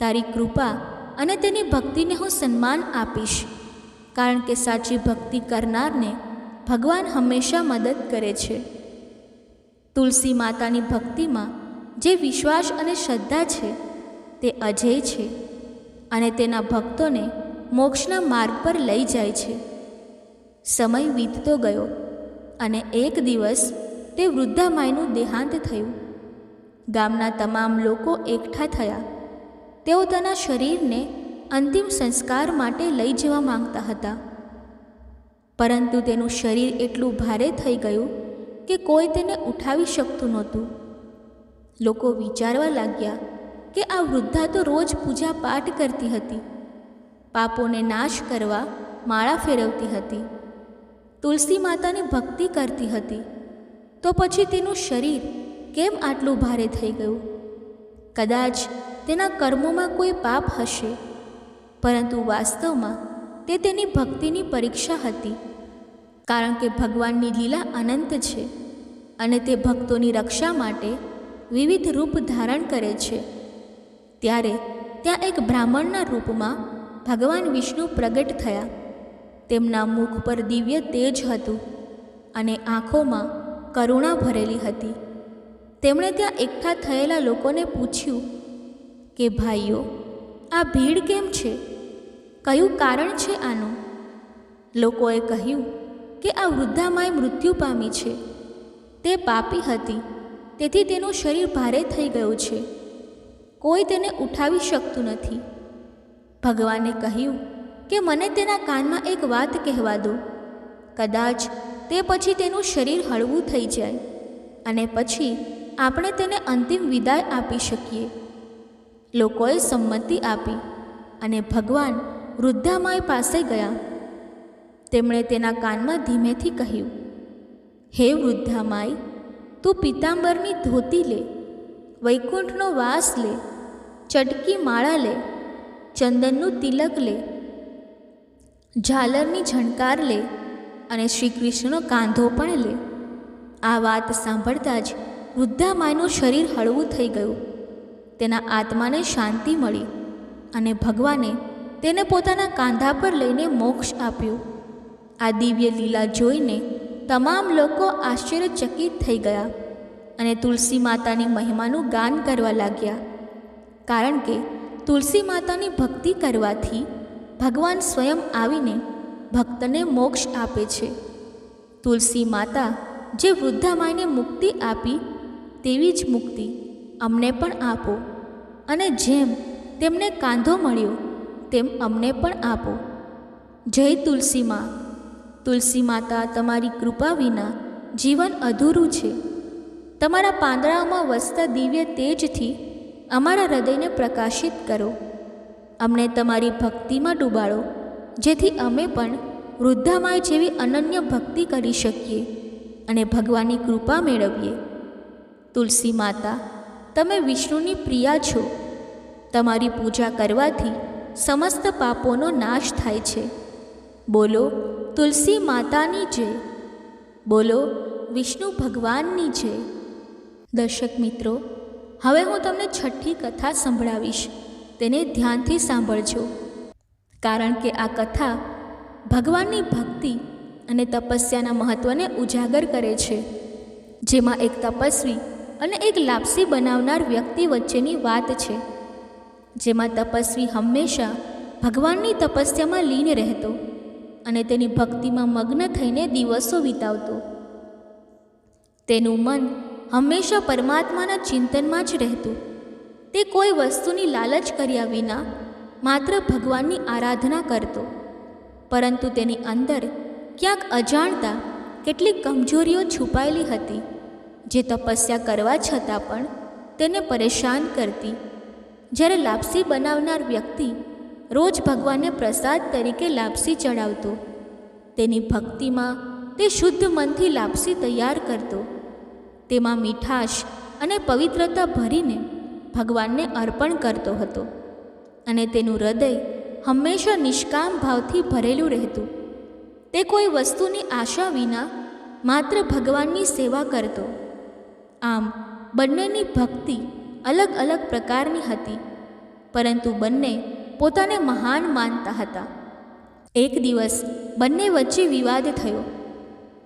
A: તારી કૃપા અને તેની ભક્તિને હું સન્માન આપીશ, કારણ કે સાચી ભક્તિ કરનારને ભગવાન હંમેશા મદદ કરે છે. તુલસી માતાની ભક્તિમાં જે વિશ્વાસ અને શ્રદ્ધા છે તે અજેય છે અને તેના ભક્તોને મોક્ષના માર્ગ પર લઈ જાય છે. સમય વીતતો ગયો અને એક દિવસ તે વૃદ્ધા માઈનું દેહાંત થયું. ગામના તમામ લોકો એકઠા થયા. તેઓ તેના શરીરને અંતિમ સંસ્કાર માટે લઈ જવા માંગતા હતા, પરંતુ તેનું શરીર એટલું ભારે થઈ ગયું કે કોઈ તેને ઉઠાવી શકતું નહોતું. લોકો વિચારવા લાગ્યા કે આ વૃદ્ધા તો રોજ પૂજા પાઠ કરતી હતી, પાપોને નાશ કરવા માળા ફેરવતી હતી, તુલસી માતાની ભક્તિ કરતી હતી, તો પછી તેનું શરીર કેમ આટલું ભારે થઈ ગયું? કદાચ તેના કર્મોમાં કોઈ પાપ હશે, પરંતુ વાસ્તવમાં તે તેની ભક્તિની પરીક્ષા હતી, કારણ કે ભગવાનની લીલા અનંત છે અને તે ભક્તોની રક્ષા માટે વિવિધ રૂપ ધારણ કરે છે. ત્યારે ત્યાં એક બ્રાહ્મણના રૂપમાં ભગવાન વિષ્ણુ પ્રગટ થયા. તેમના મુખ પર દિવ્ય તેજ હતું અને આંખોમાં કરુણા ભરેલી હતી. તેમણે ત્યાં એકઠા થયેલા લોકોને પૂછ્યું કે ભાઈઓ, આ ભીડ કેમ છે? કયું કારણ છે આનું? લોકોએ કહ્યું કે આ વૃદ્ધામાએ મૃત્યુ પામી છે. તે પાપી હતી, તેથી તેનું શરીર ભારે થઈ ગયું છે. કોઈ તેને ઉઠાવી શકતું નથી. ભગવાને કહ્યું કે મને તેના કાનમાં એક વાત કહેવા દો. કદાચ તે પછી તેનું શરીર હળવું થઈ જાય અને પછી આપણે તેને અંતિમ વિદાય આપી શકીએ. લોકોએ સંમતિ આપી અને ભગવાન વૃદ્ધામાઈ પાસે ગયા. તેમણે તેના કાનમાં ધીમેથી કહ્યું, હે વૃદ્ધામાઈ, તું પીતાંબરની ધોતી લે, વૈકુંઠનો વાસ લે, ચટકી માળા લે, ચંદનનું તિલક લે, ઝાલરની ઝણકાર લે અને શ્રી કૃષ્ણનો કાંધો પણ લે. આ વાત સાંભળતા જ વૃદ્ધામાઈનું શરીર હળવું થઈ ગયું. તેના આત્માને શાંતિ મળી અને ભગવાને તેને પોતાના કાંધા પર લઈને મોક્ષ આપ્યો. આ દિવ્ય લીલા જોઈને તમામ લોકો આશ્ચર્યચકિત થઈ ગયા અને તુલસી માતાની મહિમાનું ગાન કરવા લાગ્યા. કારણ કે તુલસી માતાની ભક્તિ કરવાથી ભગવાન સ્વયં આવીને ભક્તને મોક્ષ આપે છે. તુલસી માતા જે વૃદ્ધા માઈને મુક્તિ આપી તેવી જ મુક્તિ અમને પણ આપો, અને જેમ તેમને કાંધો મળ્યો તેમ અમને પણ આપો. જય તુલસી મા. તુલસી માતા, તમારી કૃપા વિના જીવન અધૂરું છે. તમારા પાંદડાઓમાં વસતા દિવ્ય તેજથી અમારા હૃદયને પ્રકાશિત કરો. અમને તમારી ભક્તિમાં ડૂબાડો, જેથી અમે પણ વૃદ્ધામાય જેવી અનન્ય ભક્તિ કરી શકીએ અને ભગવાનની કૃપા મેળવીએ. તુલસી માતા, તમે વિષ્ણુની પ્રિયા છો. તમારી પૂજા કરવાથી સમસ્ત પાપોનો નાશ થાય છે. બોલો તુલસી માતાની જય. બોલો વિષ્ણુ ભગવાનની જય. દર્શક મિત્રો, હવે હું તમને છઠ્ઠી કથા સંભળાવીશ. તેને ધ્યાનથી સાંભળજો, કારણ કે આ કથા ભગવાનની ભક્તિ અને તપસ્યાના મહત્ત્વને ઉજાગર કરે છે. જેમાં એક તપસ્વી અને એક લાપસી બનાવનાર વ્યક્તિ વચ્ચેની વાત છે. જેમાં તપસ્વી હંમેશા ભગવાનની તપસ્યામાં લીન રહેતો અને તેની ભક્તિમાં મગ્ન થઈને દિવસો વિતાવતો. તેનું મન હંમેશા પરમાત્માના ચિંતનમાં જ રહેતું. તે કોઈ વસ્તુની લાલચ કર્યા વિના માત્ર ભગવાનની આરાધના કરતો. પરંતુ તેની અંદર ક્યાંક અજાણતા કેટલીક કમજોરીઓ છુપાયેલી હતી, જે તપસ્યા કરવા છતાં પણ તેને પરેશાન કરતી. જ્યારે લાપસી બનાવનાર વ્યક્તિ રોજ ભગવાનને પ્રસાદ તરીકે લાપસી ચડાવતો, તેની ભક્તિમાં તે શુદ્ધ મનથી લાપસી તૈયાર કરતો. તેમાં મીઠાશ અને પવિત્રતા ભરીને ભગવાનને અર્પણ કરતો હતો, અને તેનું હૃદય હંમેશા નિષ્કામ ભાવથી ભરેલું રહેતું. તે કોઈ વસ્તુની આશા વિના માત્ર ભગવાનની સેવા કરતો. આમ બંનેની ભક્તિ અલગ અલગ પ્રકારની હતી, પરંતુ બંને પોતાને મહાન માનતા હતા. એક દિવસ બંને વચ્ચે વિવાદ થયો.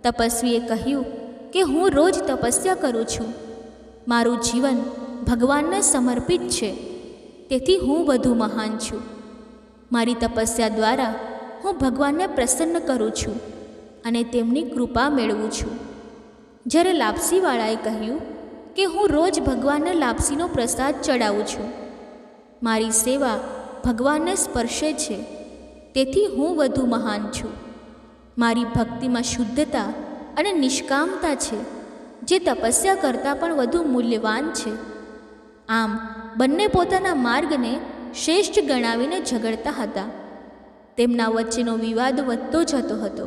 A: તપસ્વીએ કહ્યું કે હું રોજ તપસ્યા કરું છું. મારું જીવન ભગવાનને સમર્પિત છે, તેથી હું વધુ મહાન છું. મારી તપસ્યા દ્વારા હું ભગવાનને પ્રસન્ન કરું છું અને તેમની કૃપા મેળવું છું. જ્યારે લાપસીવાળાએ કહ્યું કે હું રોજ ભગવાનને લાપસીનો પ્રસાદ ચડાવું છું. મારી સેવા ભગવાનને સ્પર્શે છે, તેથી હું વધુ મહાન છું. મારી ભક્તિમાં શુદ્ધતા અને નિષ્કામતા છે, જે તપસ્યા કરતાં પણ વધુ મૂલ્યવાન છે. આમ બંને પોતાના માર્ગને શ્રેષ્ઠ ગણાવીને ઝઘડતા હતા. તેમના વચ્ચેનો વિવાદ વધતો જતો હતો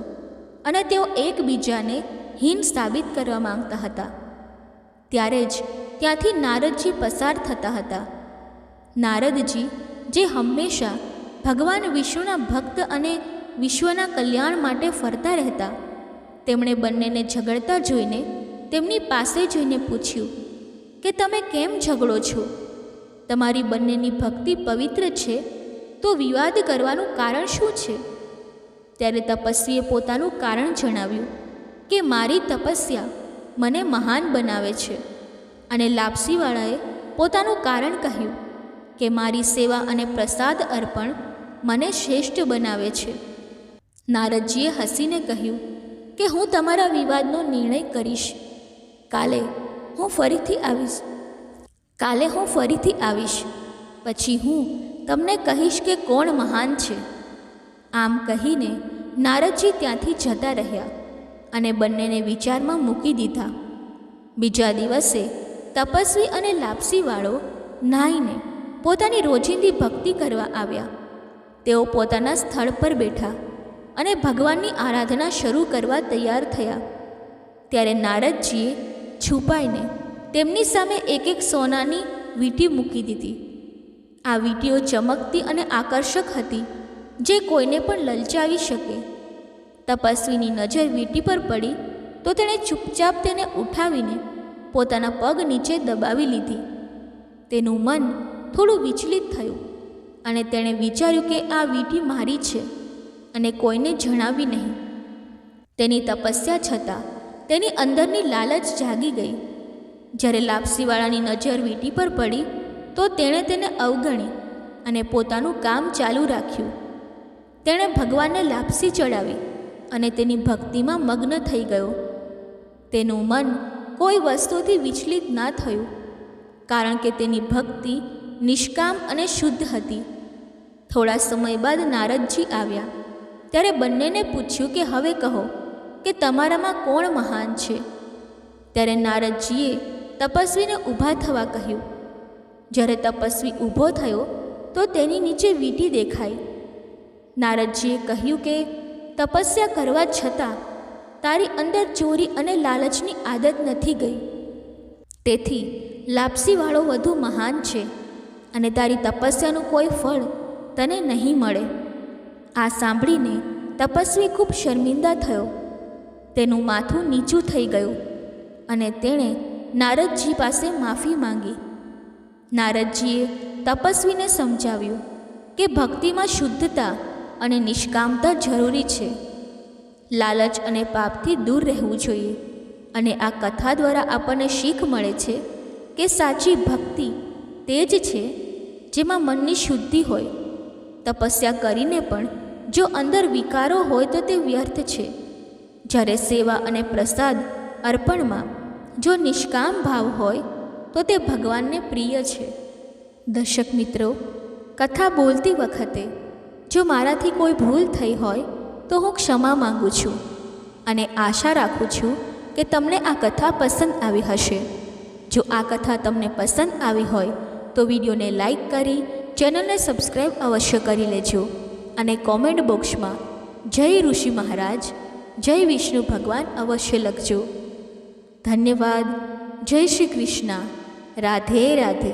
A: અને તેઓ એકબીજાને હીન સાબિત કરવા માંગતા હતા. ત્યારે જ ત્યાંથી નારદજી પસાર થતા હતા. નારદજી, જે હંમેશા ભગવાન વિષ્ણુના ભક્ત અને વિશ્વના કલ્યાણ માટે ફરતા રહેતા, તેમણે બંનેને ઝઘડતા જોઈને તેમની પાસે જઈને પૂછ્યું કે તમે કેમ ઝઘડો છો? તમારી બંનેની ભક્તિ પવિત્ર છે, તો વિવાદ કરવાનું કારણ શું છે? ત્યારે તપસ્વીએ પોતાનું કારણ જણાવ્યું કે મારી તપસ્યા મને મહાન બનાવે છે, અને લાપસીવાળાએ પોતાનું કારણ કહ્યું કે મારી સેવા અને પ્રસાદ અર્પણ મને શ્રેષ્ઠ બનાવે છે. નારદજીએ હસીને કહ્યું કે હું તમારા વિવાદનો નિર્ણય કરીશ. કાલે હું ફરીથી આવીશ. પછી હું તમને કહીશ કે કોણ મહાન છે. આમ કહીને નારદજી ત્યાંથી જતા રહ્યા અને બંનેને વિચારમાં મૂકી દીધા. બીજા દિવસે તપસ્વી અને લાપસીવાળો નાહીને પોતાની રોજિંદી ભક્તિ કરવા આવ્યા. તેઓ પોતાના સ્થળ પર બેઠા અને ભગવાનની આરાધના શરૂ કરવા તૈયાર થયા. ત્યારે નારદજીએ છુપાઈને તેમની સામે એક એક સોનાની વીંટી મૂકી દીધી. આ વીંટીઓ ચમકતી અને આકર્ષક હતી, જે કોઈને પણ લલચાવી શકે. તપસ્વીની નજર વીંટી પર પડી તો તેણે ચૂપચાપ તેને ઉઠાવીને પોતાના પગ નીચે દબાવી લીધી. તેનું મન થોડું વિચલિત થયું અને તેણે વિચાર્યું કે આ વીંટી મારી છે અને કોઈને જણાવી નહીં. તેની તપસ્યા છતાં તેની અંદરની લાલચ જાગી ગઈ. જ્યારે લાપસીવાળાની નજર વીંટી પર પડી તો તેણે તેને અવગણી અને પોતાનું કામ ચાલુ રાખ્યું. તેણે ભગવાનને લાપસી ચડાવી અને તેની ભક્તિમાં મગ્ન થઈ ગયો. તેનું મન કોઈ વસ્તુથી વિચલિત ના થયું, કારણ કે તેની ભક્તિ નિષ્કામ અને શુદ્ધ હતી. થોડા સમય બાદ નારદજી આવ્યા. ત્યારે બંનેને પૂછ્યું કે હવે કહો કે તમારામાં કોણ મહાન છે. ત્યારે નારદજીએ તપસ્વીને ઊભા થવા કહ્યું. જ્યારે તપસ્વી ઊભો થયો તો તેની નીચે વીંટી દેખાઈ. નારદજીએ કહ્યું કે તપસ્યા કરવા છતાં તારી અંદર ચોરી અને લાલચની આદત નથી ગઈ. તેથી લાપસીવાળો વધુ મહાન છે અને તારી તપસ્યાનું કોઈ ફળ તને નહીં મળે. આ સાંભળીને તપસ્વી ખૂબ શર્મિંદા થયો. તેનું માથું નીચું થઈ ગયું અને તેણે નારદજી પાસે માફી માંગી. નારદજીએ તપસ્વીને સમજાવ્યું કે ભક્તિમાં શુદ્ધતા અને નિષ્કામતા જરૂરી છે. લાલચ અને પાપથી દૂર રહેવું જોઈએ. અને આ કથા દ્વારા આપણને શીખ મળે છે કે સાચી ભક્તિ તે જ છે જેમાં મનની શુદ્ધિ હોય. તપસ્યા કરીને પણ જો અંદર વિકારો હોય તો તે વ્યર્થ છે. જ્યારે સેવા અને પ્રસાદ અર્પણમાં જો નિષ્કામ ભાવ હોય તો તે ભગવાનને પ્રિય છે. દર્શક મિત્રો, કથા બોલતી વખતે જો મારાથી કોઈ ભૂલ થઈ હોય તો હું ક્ષમા માગું છું અને આશા રાખું છું કે તમને આ કથા પસંદ આવી હશે. જો આ કથા તમને પસંદ આવી હોય તો વિડીયોને લાઈક કરી ચેનલને સબસ્ક્રાઈબ અવશ્ય કરી લેજો અને કોમેન્ટ બોક્સમાં જય ઋષિ મહારાજ, જય વિષ્ણુ ભગવાન અવશ્ય લખજો. ધન્યવાદ. જય શ્રી કૃષ્ણ. રાધે રાધે.